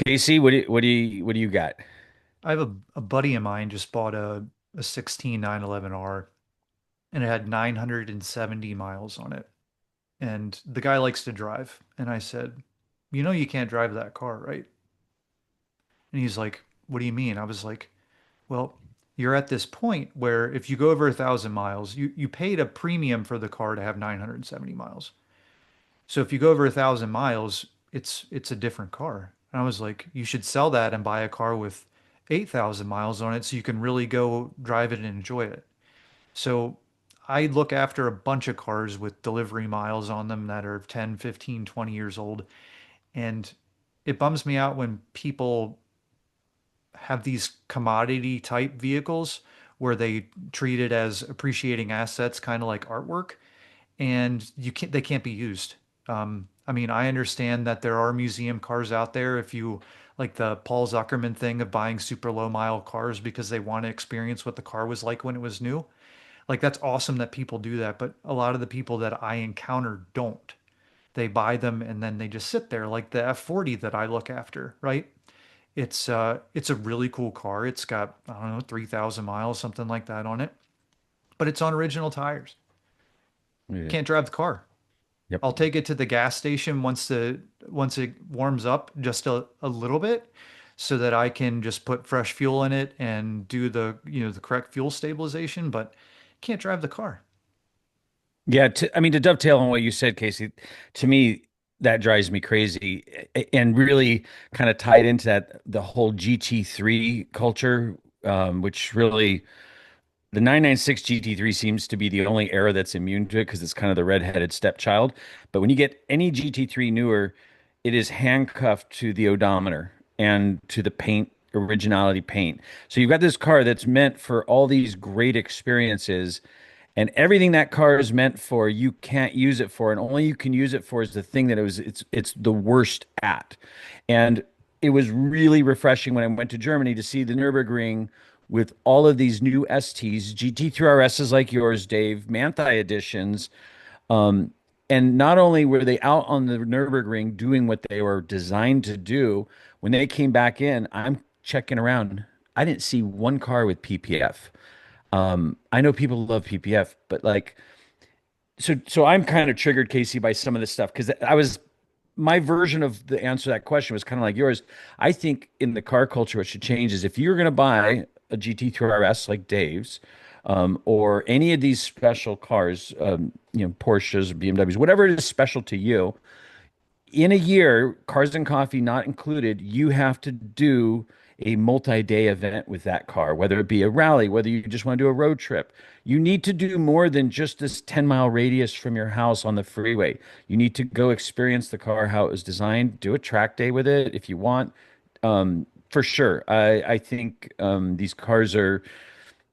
Casey, what do you got? I have a buddy of mine just bought a 16 911R and it had 970 miles on it. And the guy likes to drive. And I said, you know, you can't drive that car, right? And he's like, what do you mean? I was like, well, you're at this point where if you go over 1,000 miles, you paid a premium for the car to have 970 miles. So if you go over 1,000 miles, it's a different car. And I was like, you should sell that and buy a car with 8,000 miles on it so you can really go drive it and enjoy it. So I look after a bunch of cars with delivery miles on them that are 10, 15, 20 years old. And it bums me out when people have these commodity type vehicles where they treat it as appreciating assets, kind of like artwork, and they can't be used. I mean, I understand that there are museum cars out there if you like the Paul Zuckerman thing of buying super low mile cars because they want to experience what the car was like when it was new. Like that's awesome that people do that, but a lot of the people that I encounter don't. They buy them and then they just sit there like the F40 that I look after, right? It's a really cool car. It's got, I don't know, 3,000 miles, something like that on it, but it's on original tires. Yeah. Can't drive the car. Yep. I'll take it to the gas station once it warms up just a little bit so that I can just put fresh fuel in it and do the correct fuel stabilization, but can't drive the car. Yeah, I mean, to dovetail on what you said, Casey, to me, that drives me crazy and really kind of tied into that, the whole GT3 culture, which really the 996 GT3 seems to be the only era that's immune to it because it's kind of the redheaded stepchild. But when you get any GT3 newer, it is handcuffed to the odometer and to the paint, originality paint. So you've got this car that's meant for all these great experiences, and everything that car is meant for, you can't use it for, and only you can use it for is the thing that it's the worst at. And it was really refreshing when I went to Germany to see the Nürburgring with all of these new STs, GT3RSs like yours, Dave, Manthey editions. Um, and not only were they out on the Nürburgring doing what they were designed to do, when they came back in, I'm checking around. I didn't see one car with PPF. I know people love PPF, but like, so I'm kind of triggered, Casey, by some of this stuff because my version of the answer to that question was kind of like yours. I think in the car culture, what should change is if you're going to buy a GT3 RS like Dave's, or any of these special cars, Porsches, BMWs, whatever it is special to you, in a year, Cars and Coffee not included, you have to do a multi-day event with that car, whether it be a rally, whether you just want to do a road trip. You need to do more than just this 10-mile radius from your house on the freeway. You need to go experience the car, how it was designed, do a track day with it if you want. For sure. I think these cars are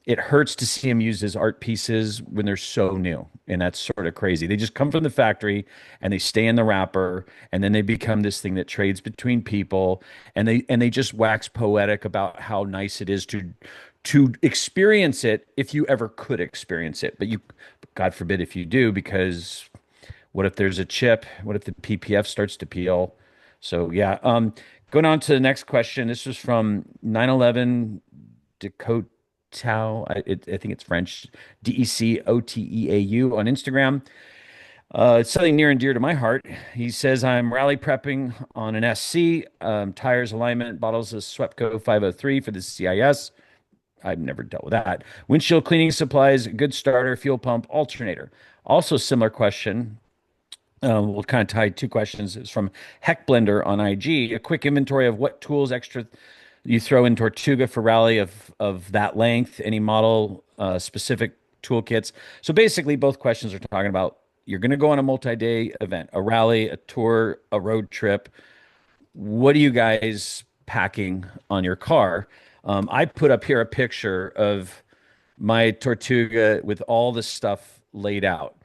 it hurts to see them used as art pieces when they're so new. And that's sort of crazy. They just come from the factory and they stay in the wrapper and then they become this thing that trades between people and they just wax poetic about how nice it is to experience it if you ever could experience it. But you God forbid if you do, because what if there's a chip? What if the PPF starts to peel? So yeah, going on to the next question. This was from 911 Dakota. I think it's French, DECOTEAU on Instagram. It's something near and dear to my heart. He says, I'm rally prepping on an SC, tires, alignment, bottles of Swepco 503 for the CIS. I've never dealt with that. Windshield cleaning supplies, good starter, fuel pump, alternator. Also, similar question. We'll kind of tie two questions. It's from Heck Blender on IG. A quick inventory of what tools extra you throw in Tortuga for rally of that length, any model specific toolkits. So basically, both questions are talking about you're going to go on a multi-day event, a rally, a tour, a road trip. What are you guys packing on your car? I put up here a picture of my Tortuga with all the stuff laid out.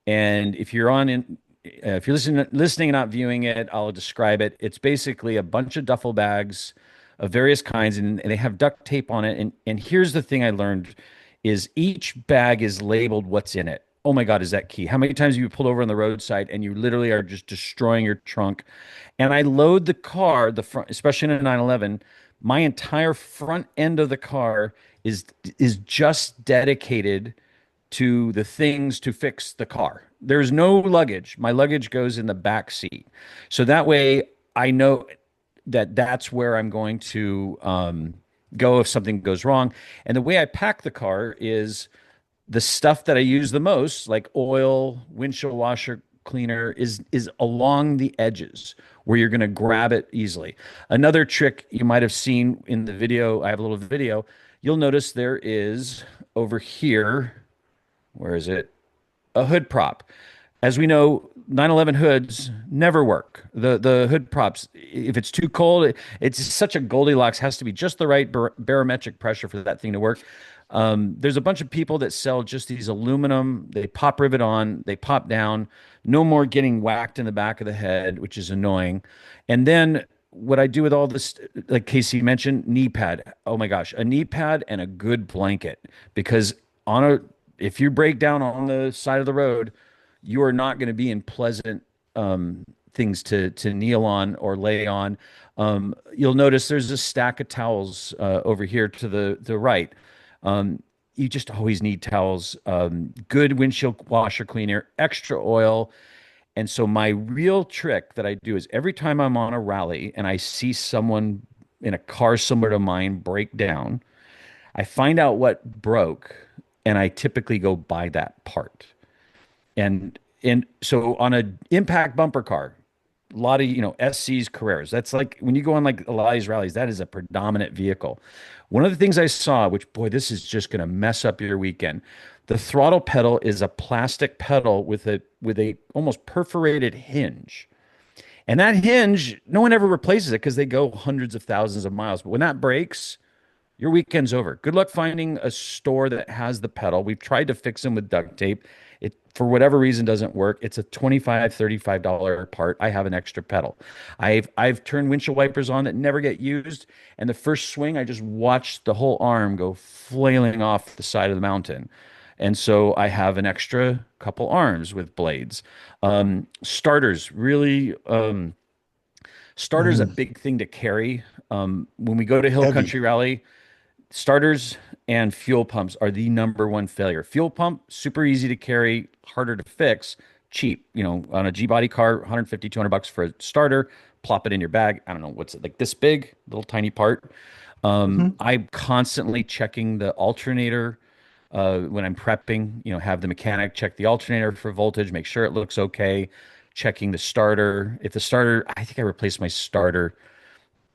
And if you're listening and not viewing it, I'll describe it. It's basically a bunch of duffel bags of various kinds, and they have duct tape on it. And here's the thing I learned is each bag is labeled what's in it. Oh my God, is that key? How many times have you pulled over on the roadside and you literally are just destroying your trunk? And I load the car, the front, especially in a 911, my entire front end of the car is just dedicated to the things to fix the car. There's no luggage. My luggage goes in the back seat. So that way I know that that's where I'm going to go if something goes wrong. And the way I pack the car is the stuff that I use the most, like oil, windshield washer cleaner, is along the edges where you're going to grab it easily. Another trick you might have seen in the video, I have a little video. You'll notice there is over here, where is it? A hood prop. As we know, 911 hoods never work. The hood props, if it's too cold, it's such a Goldilocks, has to be just the right barometric pressure for that thing to work. There's a bunch of people that sell just these aluminum. They pop rivet on, they pop down. No more getting whacked in the back of the head, which is annoying. And then what I do with all this, like Casey mentioned, knee pad. Oh my gosh, a knee pad and a good blanket, because on a if you break down on the side of the road, you are not going to be in pleasant things to kneel on or lay on. You'll notice there's a stack of towels over here to the right. You just always need towels, good windshield washer cleaner, extra oil. And so my real trick that I do is every time I'm on a rally and I see someone in a car similar to mine break down, I find out what broke and I typically go buy that part. And so on a impact bumper car, a lot of SCs, Carreras. That's like when you go on like a lot of these rallies, that is a predominant vehicle. One of the things I saw, which boy, this is just going to mess up your weekend. The throttle pedal is a plastic pedal with a almost perforated hinge. And that hinge, no one ever replaces it because they go hundreds of thousands of miles. But when that breaks, your weekend's over. Good luck finding a store that has the pedal. We've tried to fix them with duct tape. It, for whatever reason, doesn't work. It's a $25, $35 part. I have an extra pedal. I've turned windshield wipers on that never get used, and the first swing, I just watched the whole arm go flailing off the side of the mountain. And so I have an extra couple arms with blades. Starters, really, starters a Mm, big thing to carry. When we go to Hill heavy. Country Rally, starters and fuel pumps are the number one failure. Fuel pump, super easy to carry, harder to fix, cheap. On a G body car, 150, $200 for a starter, plop it in your bag. I don't know, what's it like this big, little tiny part. Hmm. I'm constantly checking the alternator when I'm prepping, have the mechanic check the alternator for voltage, make sure it looks okay, checking the starter. If the starter, I think I replace my starter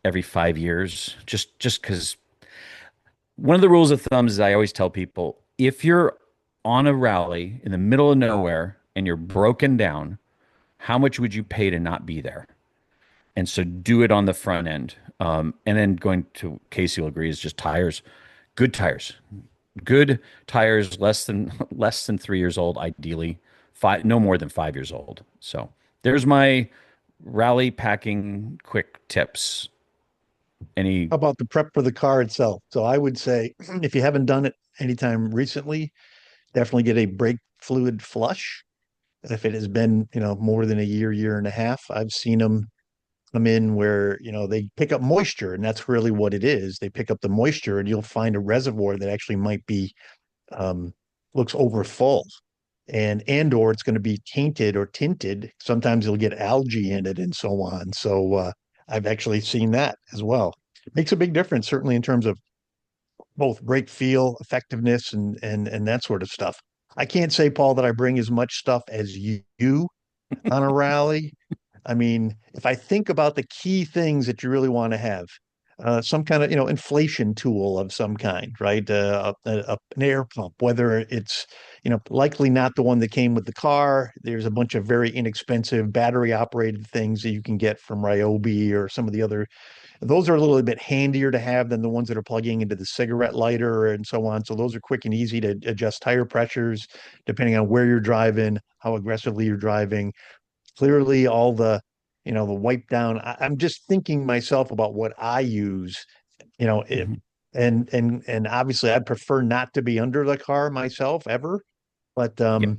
every 5 years, just because one of the rules of thumbs is I always tell people if you're on a rally in the middle of nowhere and you're broken down, how much would you pay to not be there? And so do it on the front end. And then going to Casey will agree is just tires, good tires. Good tires, less than 3 years old, ideally. Five, no more than 5 years old. So there's my rally packing quick tips. Any How about the prep for the car itself? So I would say if you haven't done it anytime recently, definitely get a brake fluid flush. If it has been, more than a year, year and a half, I've seen them come in where, they pick up moisture, and that's really what it is. They pick up the moisture, and you'll find a reservoir that actually might be um, looks over full, and or it's going to be tainted or tinted. Sometimes you'll get algae in it and so on. So I've actually seen that as well. It makes a big difference, certainly in terms of both brake feel, effectiveness, and that sort of stuff. I can't say, Paul, that I bring as much stuff as you on a rally. I mean, if I think about the key things that you really want to have, some kind of, inflation tool of some kind, right? An air pump, whether it's, likely not the one that came with the car. There's a bunch of very inexpensive battery operated things that you can get from Ryobi or some of the other. Those are a little bit handier to have than the ones that are plugging into the cigarette lighter and so on. So those are quick and easy to adjust tire pressures depending on where you're driving, how aggressively you're driving. Clearly, all the wipe down. I'm just thinking myself about what I use, you know, it, Mhm. and obviously I'd prefer not to be under the car myself ever. But Yeah.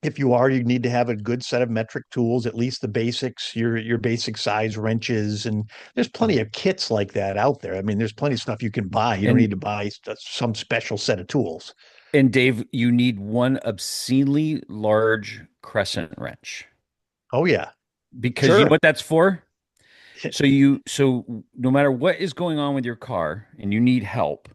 if you are, you need to have a good set of metric tools, at least the basics, your basic size wrenches, and there's plenty of kits like that out there. I mean, there's plenty of stuff you can buy. You don't And need to buy some special set of tools. and Dave, you need one obscenely large crescent wrench Oh yeah, because you know sure. what that's for? So no matter what is going on with your car and you need help,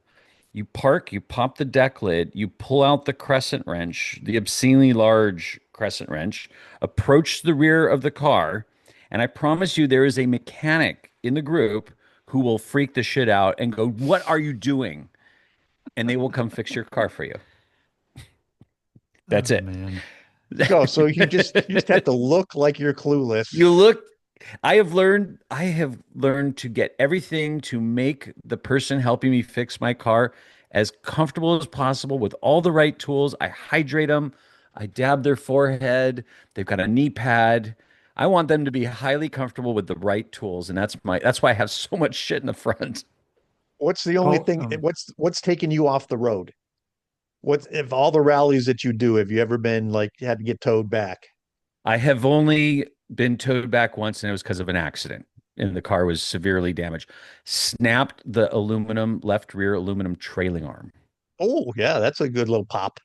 you park, you pop the deck lid, you pull out the crescent wrench, the obscenely large crescent wrench, approach the rear of the car, and I promise you there is a mechanic in the group who will freak the shit out and go, "What are you doing?" And they will come fix your car for you. That's Oh it. man. Go. So you just have to look like you're clueless. You look, I have learned to get everything to make the person helping me fix my car as comfortable as possible with all the right tools. I hydrate them, I dab their forehead, they've got a knee pad. I want them to be highly comfortable with the right tools, and that's why I have so much shit in the front. What's the only Paul, thing? What's taking you off the road? What if all the rallies that you do, have you ever been like you had to get towed back? I have only been towed back once, and it was because of an accident. And the car was severely damaged. Snapped the left rear aluminum trailing arm. Oh, yeah, that's a good little pop.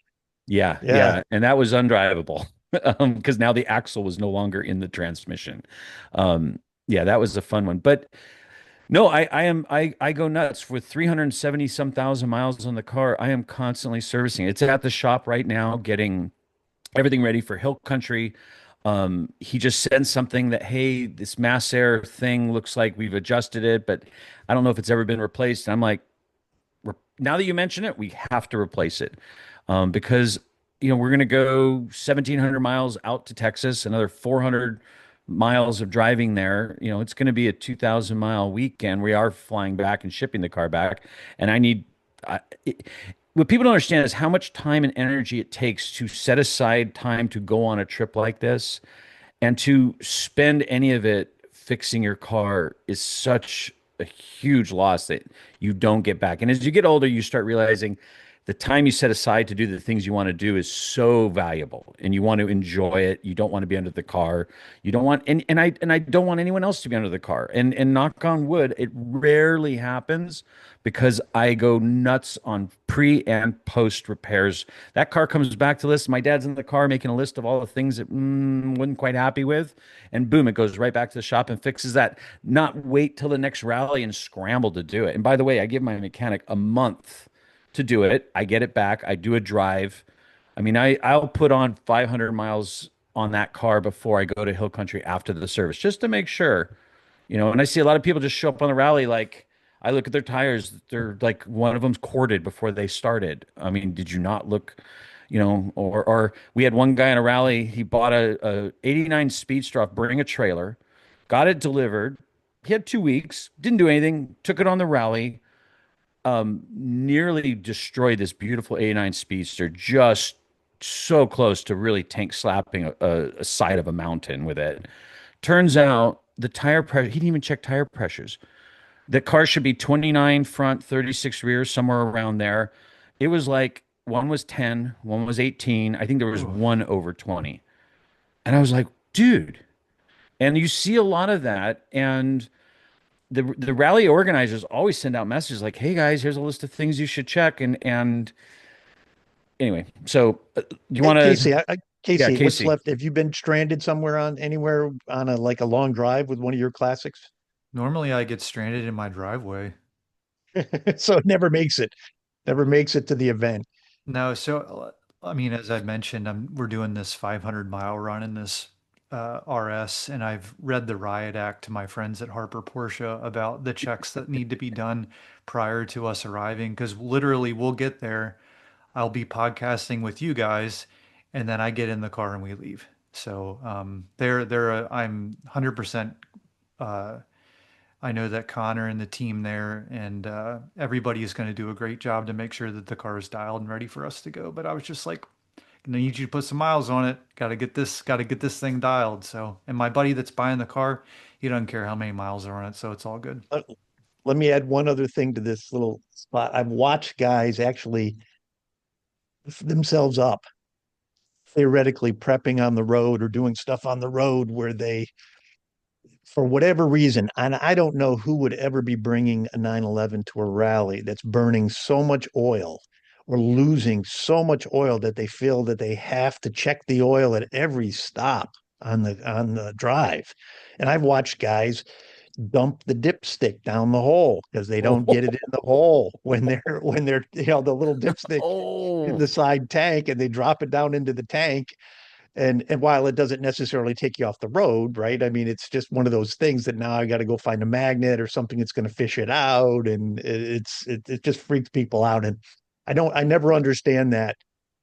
Yeah, Yeah. yeah, and that was undrivable because now the axle was no longer in the transmission. Yeah, that was a fun one. But no, I go nuts with 370 some thousand miles on the car. I am constantly servicing. It's at the shop right now, getting everything ready for hill country. He just sends something that, hey, this mass air thing looks like we've adjusted it, but I don't know if it's ever been replaced. And I'm like, now that you mention it, we have to replace it because we're going to go 1,700 miles out to Texas, another 400 miles of driving there. It's going to be a 2,000-mile weekend. We are flying back and shipping the car back, and I need. What people don't understand is how much time and energy it takes to set aside time to go on a trip like this, and to spend any of it fixing your car is such a huge loss that you don't get back. And as you get older, you start realizing the time you set aside to do the things you want to do is so valuable, and you want to enjoy it. You don't want to be under the car. You don't want and I don't want anyone else to be under the car. And knock on wood, it rarely happens because I go nuts on pre and post repairs. That car comes back to list. My dad's in the car making a list of all the things that wasn't quite happy with, and boom, it goes right back to the shop and fixes that. Not wait till the next rally and scramble to do it. And by the way, I give my mechanic a month to do it. I get it back. I do a drive. I mean, I'll put on 500 miles on that car before I go to Hill Country after the service, just to make sure. And I see a lot of people just show up on the rally like I look at their tires, they're like one of them's corded before they started. I mean, did you not look, or we had one guy in a rally, he bought a 89 Speedster off Bring a Trailer, got it delivered. He had 2 weeks, didn't do anything, took it on the rally. nearly destroyed this beautiful 89 Speedster, just so close to really tank slapping a side of a mountain with it. Turns out the tire pressure, he didn't even check tire pressures. The car should be 29 front, 36 rear, somewhere around there. It was like one was 10, one was 18. I think there was Oof. one over 20. And I was like, dude. And you see a lot of that. And the rally organizers always send out messages like, "Hey guys, here's a list of things you should check." And anyway, so do you Hey, want to? Yeah, Casey, what's Casey. left? Have you been stranded somewhere on anywhere on a like a long drive with one of your classics? Normally I get stranded in my driveway. So it never makes it to the event. No, so I mean, as I mentioned, we're doing this 500-mile run in this RS, and I've read the riot act to my friends at Harper Porsche about the checks that need to be done prior to us arriving. Because literally, we'll get there, I'll be podcasting with you guys, and then I get in the car and we leave. So I'm 100% I know that Connor and the team there and everybody is going to do a great job to make sure that the car is dialed and ready for us to go. But I was just like, I need you to put some miles on it. Got to get this thing dialed. So, and my buddy that's buying the car, he doesn't care how many miles are on it, so it's all good. Uh, Let me add one other thing to this little spot. I've watched guys actually themselves up, theoretically prepping on the road or doing stuff on the road where they, for whatever reason, and I don't know who would ever be bringing a 911 to a rally that's burning so much oil or losing so much oil that they feel that they have to check the oil at every stop on the drive. And I've watched guys dump the dipstick down the hole because they don't get it in the hole when they're the little dipstick in Oh, the side tank and they drop it down into the tank and while it doesn't necessarily take you off the road, right? I mean, it's just one of those things that now I got to go find a magnet or something that's going to fish it out, and it just freaks people out. And I never understand that.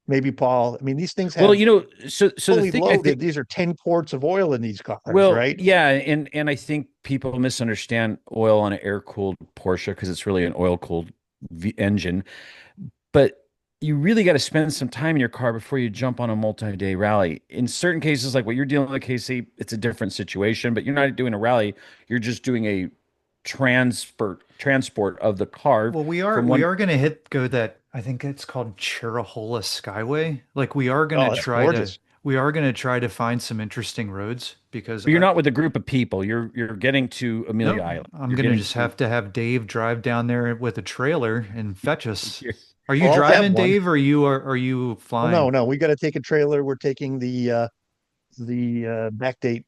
Maybe Paul, I mean, these things well, have so the fully thing I loaded. think, These are 10 quarts of oil in these cars, well, right? yeah, and I think people misunderstand oil on an air-cooled Porsche because it's really an oil-cooled engine. But you really got to spend some time in your car before you jump on a multi-day rally. In certain cases, like what you're dealing with, Casey, it's a different situation, but you're not doing a rally. You're just doing a transport of the car Well, from we one. are going to go that I think it's called Chirahola Skyway. Like Oh, that's gorgeous. we are going to try to find some interesting roads because But you're not with a group of people. You're getting to Amelia nope, Island. I'm You're gonna getting just to have to have Dave drive down there with a trailer and fetch us. you're- Are you Well, I'll have driving, one. Dave, or are you Oh no, flying? no, we got to take a trailer. We're taking the backdate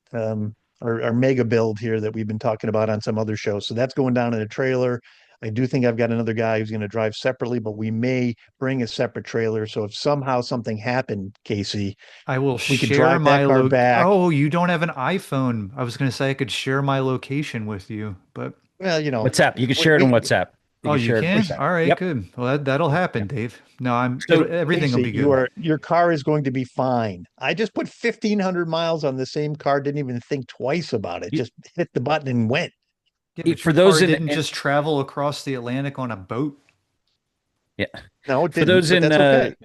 our mega build here that we've been talking about on some other shows. So that's going down in a trailer. I do think I've got another guy who's going to drive separately, but we may bring a separate trailer. So if somehow something happened, Casey, I will we could share drive that my car back. Oh, you don't have an iPhone. I was gonna say I could share my location with you, but Well, WhatsApp. You can we, share it on we WhatsApp. You oh, can you share it on can? WhatsApp. All right, Yep. good. Well, that'll happen, Yep. Dave. No, So everything will Casey, be good. your car is going to be fine. I just put 1,500 miles on the same car, didn't even think twice about it. you, Just hit the button and went. Yeah, but for your those car in didn't just travel across the Atlantic on a boat. yeah, No, it for didn't, those but in that's okay.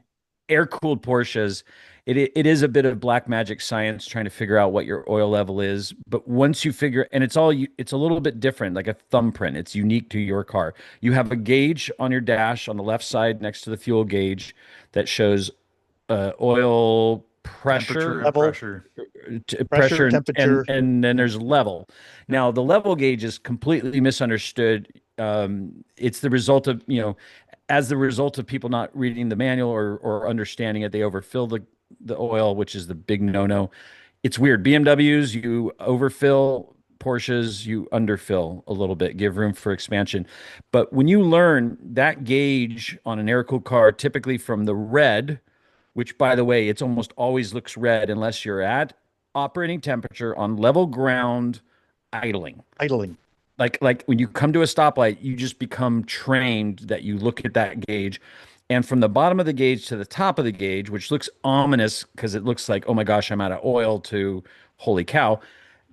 air-cooled Porsches, it is a bit of black magic science trying to figure out what your oil level is. But once you figure, and it's a little bit different, like a thumbprint. It's unique to your car. You have a gauge on your dash on the left side next to the fuel gauge that shows oil Temperature pressure, and Level, pressure. pressure, and temperature. then Yep. there's level. Yep. Now the level gauge is completely misunderstood. It's the result of as the result of people not reading the manual or understanding it, they overfill the oil, which is the big no-no. It's weird. BMWs, you overfill. Porsches, you underfill a little bit, give room for expansion. But when you learn that gauge on an air-cooled car, typically from the red, which by the way, it's almost always looks red unless you're at operating temperature on level ground idling. Idling. Like when you come to a stoplight, you just become trained that you look at that gauge. And from the bottom of the gauge to the top of the gauge, which looks ominous because it looks like, oh my gosh, I'm out of oil, to holy cow,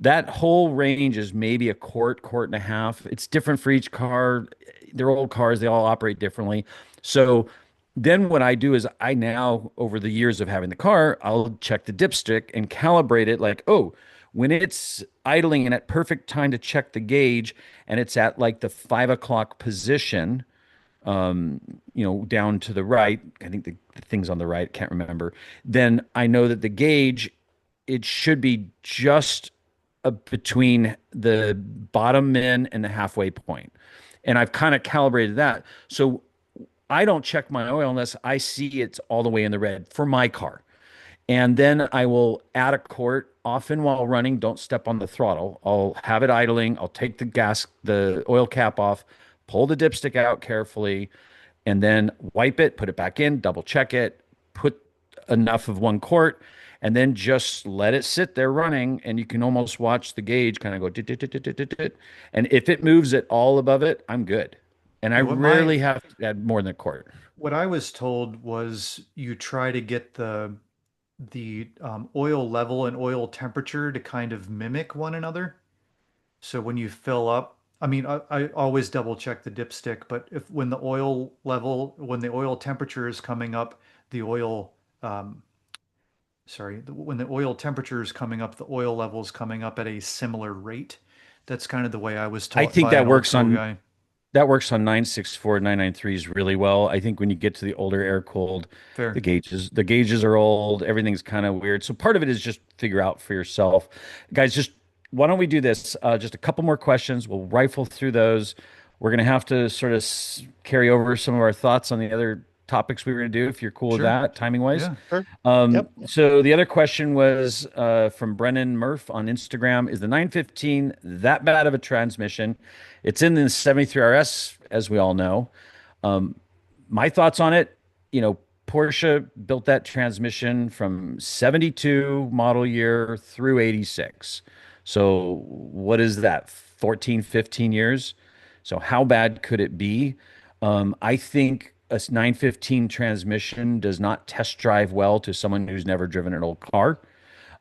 that whole range is maybe a quart and a half. It's different for each car. They're old cars, they all operate differently. So then what I do is I now, over the years of having the car, I'll check the dipstick and calibrate it like, oh, when it's idling and at perfect time to check the gauge and it's at like the 5 o'clock position, down to the right. I think the thing's on the right, can't remember. Then I know that the gauge, it should be just between the bottom min and the halfway point. And I've kind of calibrated that. So I don't check my oil unless I see it's all the way in the red for my car. And then I will add a quart, often while running. Don't step on the throttle. I'll have it idling. I'll take the oil cap off, pull the dipstick out carefully, and then wipe it, put it back in, double check it, put enough of 1 quart, and then just let it sit there running. And you can almost watch the gauge kind of go, dit, dit, dit, dit, dit, dit, dit. And if it moves it all above it, I'm good. And I What my rarely have to add more than a quart. what I was told was you try to get the oil level and oil temperature to kind of mimic one another. So when you fill up, I mean, I always double check the dipstick, but if when the oil temperature is coming up, the oil, um, when the oil temperature is coming up, the oil level is coming up at a similar rate. That's kind of the way I was I taught think by that an old works school on guy. That works on 964 993s really well. I think when you get to the older air cooled, Fair. the gauges are old, everything's kind of weird. So part of it is just figure out for yourself. Guys, just why don't we do this? Just a couple more questions. We'll rifle through those. We're going to have to sort of carry over some of our thoughts on the other topics we were going to do if you're cool with Sure. that, timing wise. Yeah. Sure. Um, Yep. so the other question was from Brennan Murph on Instagram. Is the 915 that bad of a transmission? It's in the 73 RS, as we all know. Um, my thoughts on it, Porsche built that transmission from 72 model year through 86. So what is that? 14, 15 years. So how bad could it be? I think a 915 transmission does not test drive well to someone who's never driven an old car.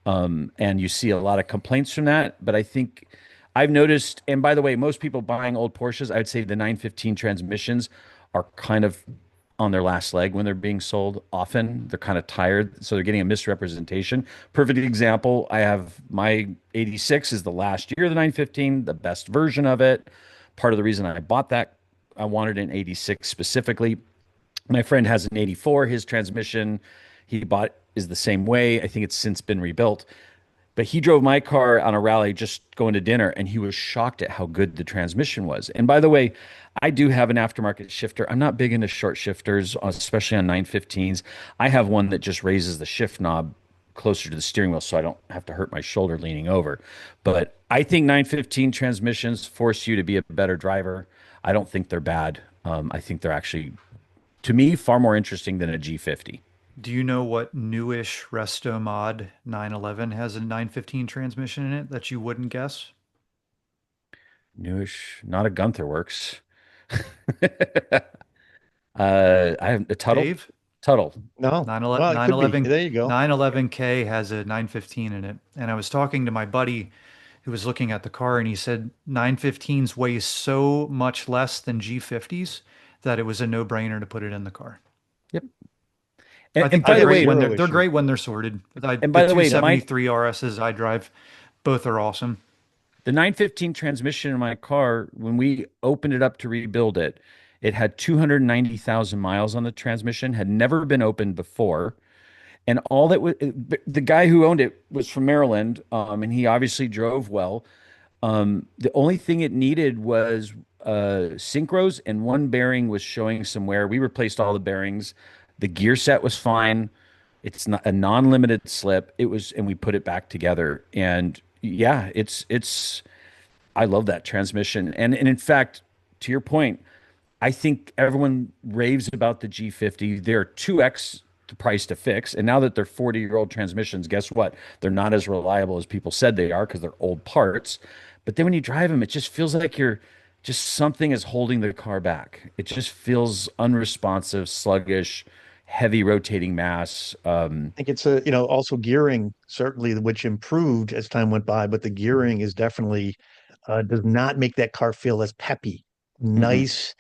And you see a lot of complaints from that. But I think I've noticed, and by the way, most people buying old Porsches, I'd say the 915 transmissions are kind of on their last leg when they're being sold. Often they're kind of tired, so they're getting a misrepresentation. Perfect example, I have my 86 is the last year of the 915, the best version of it. Part of the reason I bought that, I wanted an 86 specifically. My friend has an 84. His transmission he bought is the same way. I think it's since been rebuilt. But he drove my car on a rally just going to dinner, and he was shocked at how good the transmission was. And by the way, I do have an aftermarket shifter. I'm not big into short shifters, especially on 915s. I have one that just raises the shift knob closer to the steering wheel so I don't have to hurt my shoulder leaning over. But I think 915 transmissions force you to be a better driver. I don't think they're bad. I think they're actually, to me, far more interesting than a G50. Do you know what newish Resto Mod 911 has a 915 transmission in it that you wouldn't guess? Newish, not a Gunther Works. I have a Tuttle. Dave? Tuttle. No. 911, Well, it could be. There you go. 911K has a 915 in it. And I was talking to my buddy who was looking at the car and he said 915s weigh so much less than G50s that it was a no-brainer to put it in the car. Yep. I And think I by they're the have great way, when zero they're issue. great when they're sorted. and The by the way, my 273 RSs I drive, both are awesome. the 915 transmission in my car, when we opened it up to rebuild it, it had 290,000 miles on the transmission, had never been opened before. And all that was the guy who owned it was from Maryland, and he obviously drove well. The only thing it needed was synchros, and one bearing was showing some wear. We replaced all the bearings. The gear set was fine. It's not a non-limited slip. It was, and we put it back together. And yeah, it's. I love that transmission. And in fact, to your point, I think everyone raves about the G50. They're 2x the price to fix. And now that they're 40-year-old transmissions, guess what? They're not as reliable as people said they are because they're old parts. But then when you drive them, it just feels like you're just something is holding the car back. It just feels unresponsive, sluggish, heavy rotating mass. think it's a, also gearing certainly, which improved as time went by, but the gearing is definitely does not make that car feel as peppy. Mm-mm. Nice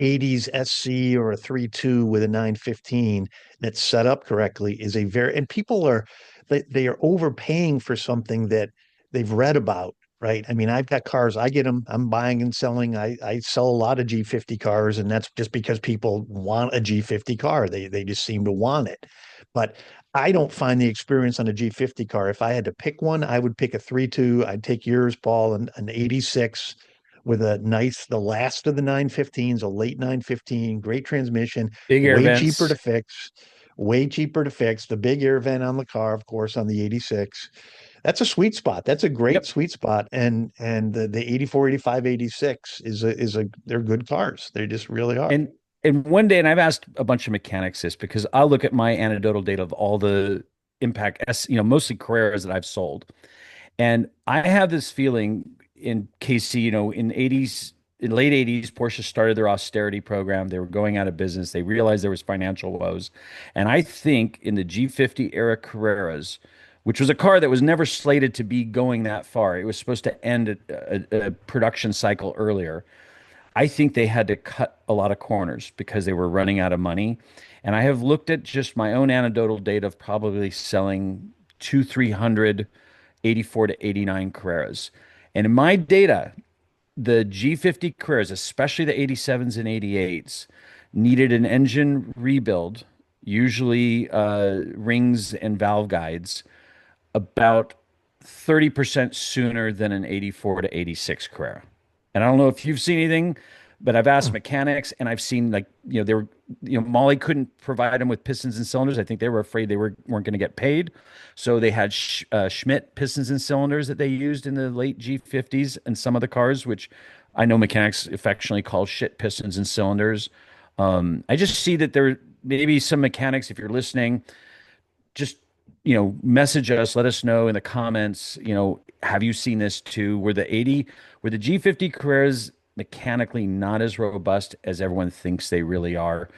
80s SC or a 3.2 with a 915 that's set up correctly is a very, and people are, they are overpaying for something that they've read about, right? I mean, I've got cars, I get them, I'm buying and selling. I sell a lot of G50 cars, and that's just because people want a G50 car. They just seem to want it. But I don't find the experience on a G50 car. If I had to pick one, I would pick a 3.2. I'd take yours, Paul, an 86 with a nice, the last of the 915s, a late 915, great transmission, Big air way cheaper to vents. fix, way cheaper to fix. The big air vent on the car, of course, on the 86. That's a sweet spot. That's a great Yep. sweet spot. And the 84, 85, 86 is a they're good cars. They just really are. And one day, and I've asked a bunch of mechanics this because I'll look at my anecdotal data of all the impact S, mostly Carreras that I've sold. And I have this feeling in KC, in 80s, in late 80s, Porsche started their austerity program. They were going out of business. They realized there was financial woes. And I think in the G50 era Carreras, which was a car that was never slated to be going that far, it was supposed to end a production cycle earlier. I think they had to cut a lot of corners because they were running out of money. And I have looked at just my own anecdotal data of probably selling 300 84 to 89 Carreras. And in my data, the G50 Carreras, especially the 87s and 88s, needed an engine rebuild, usually rings and valve guides, about 30% sooner than an 84 to 86 Carrera. And I don't know if you've seen anything, but I've asked mechanics and I've seen like, they were, Molly couldn't provide them with pistons and cylinders. I think they were afraid weren't going to get paid. So they had Schmidt pistons and cylinders that they used in the late G50s and some of the cars, which I know mechanics affectionately call shit pistons and cylinders. I just see that there may be some mechanics, if you're listening, just message us, let us know in the comments, have you seen this too? Were the G50 Carreras mechanically not as robust as everyone thinks they really are?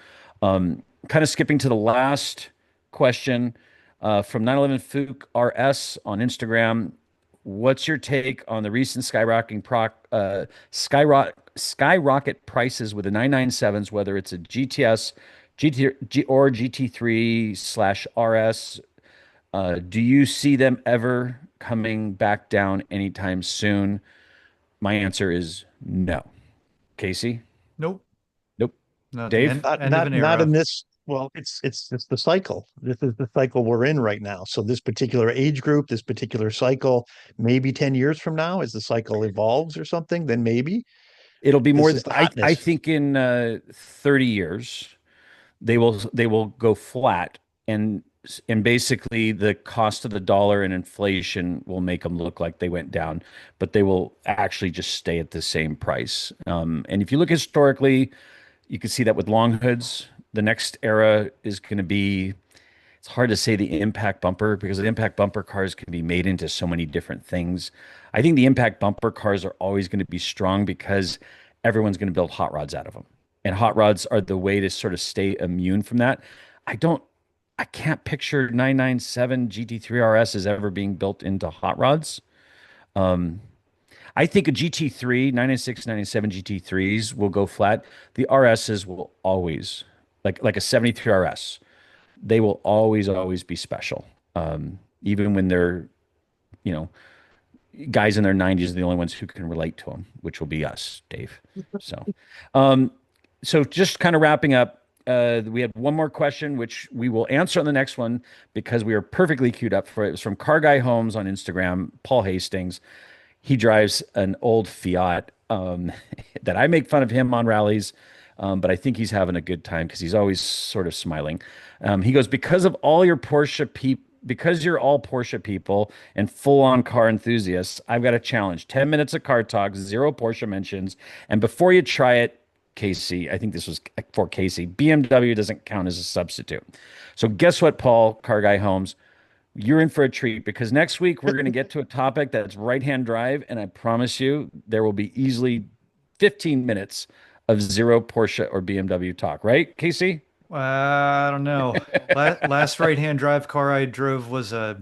Kind of skipping to the last question from 911 Fook RS on Instagram. What's your take on the recent skyrocket prices with the 997s, whether it's a GTS, or GT3 slash RS? Do you see them ever coming back down anytime soon? My answer is no. Casey? Nope. Nope. Not the Dave? end, Not end of not an not in era. this. Well, it's the cycle. This is the cycle we're in right now. So this particular age group, this particular cycle, maybe 10 years from now, as the cycle evolves or something, then maybe It'll be more. this is the I hotness. think in 30 years they will go flat, and basically the cost of the dollar and inflation will make them look like they went down, but they will actually just stay at the same price. And if you look historically, you can see that with long hoods, the next era is going to be, it's hard to say the impact bumper because the impact bumper cars can be made into so many different things. I think the impact bumper cars are always going to be strong because everyone's going to build hot rods out of them. And hot rods are the way to sort of stay immune from that. I don't, I can't picture 997 GT3 RS as ever being built into hot rods. I think a GT3, 996, 997 GT3s will go flat. The RSs will always, like a 73 RS, they will always be special. Even when they're, you know, guys in their 90s are the only ones who can relate to them, which will be us, Dave. So, um, so just kind of wrapping up, we had one more question, which we will answer on the next one because we are perfectly queued up for it. It was from Car Guy Homes on Instagram, Paul Hastings. He drives an old Fiat that I make fun of him on rallies, but I think he's having a good time because he's always sort of smiling. He goes, because you're all Porsche people and full on car enthusiasts, I've got a challenge. 10 minutes of car talk, zero Porsche mentions. And before you try it, Casey, I think this was for Casey, BMW doesn't count as a substitute. So guess what, Paul, Car Guy Holmes? You're in for a treat because next week we're going to get to a topic that's right-hand drive, and I promise you there will be easily 15 minutes of zero Porsche or BMW talk, right, Casey? I don't know. Last right-hand drive car I drove was it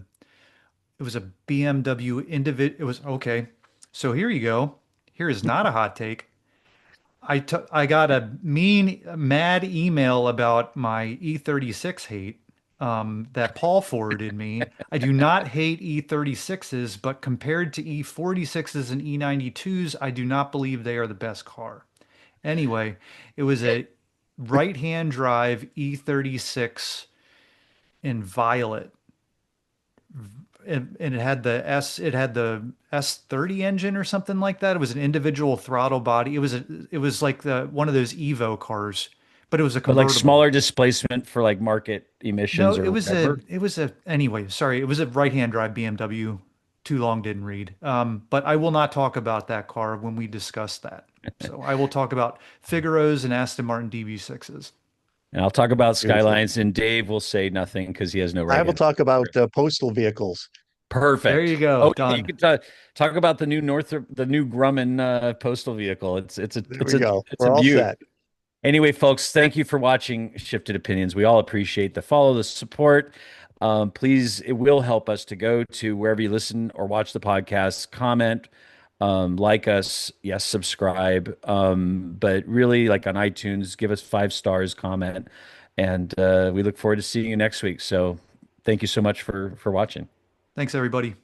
was a BMW individ. It was okay. So here you go. Here is not a hot take. I got a mad email about my E36 hate that Paul forwarded me. I do not hate E36s, but compared to E46s and E92s, I do not believe they are the best car. Anyway, it was a right-hand drive E36 in violet, and it had the S30 engine or something like that. It was an individual throttle body. It was like the one of those Evo cars, but it was a But like convertible. smaller displacement for like market No, emissions or whatever. anyway, sorry, it was a right-hand drive BMW. Too long didn't read. But I will not talk about that car when we discuss that. So I will talk about Figaros and Aston Martin DB6s. And I'll talk about Beautiful. skylines, and Dave will say nothing because he has no I will right-hand. talk about postal vehicles. There you Perfect. go. Oh, yeah, you Done. could talk about the new the new Grumman postal vehicle. There we go. It's a We're all beaut. set. Anyway, folks, thank you for watching Shifted Opinions. We all appreciate the follow, the support. Please, it will help us to go to wherever you listen or watch the podcast, comment, like us, yes, subscribe. But really, like on iTunes, give us 5 stars, comment, and we look forward to seeing you next week. So, thank you so much for watching. Thanks, everybody.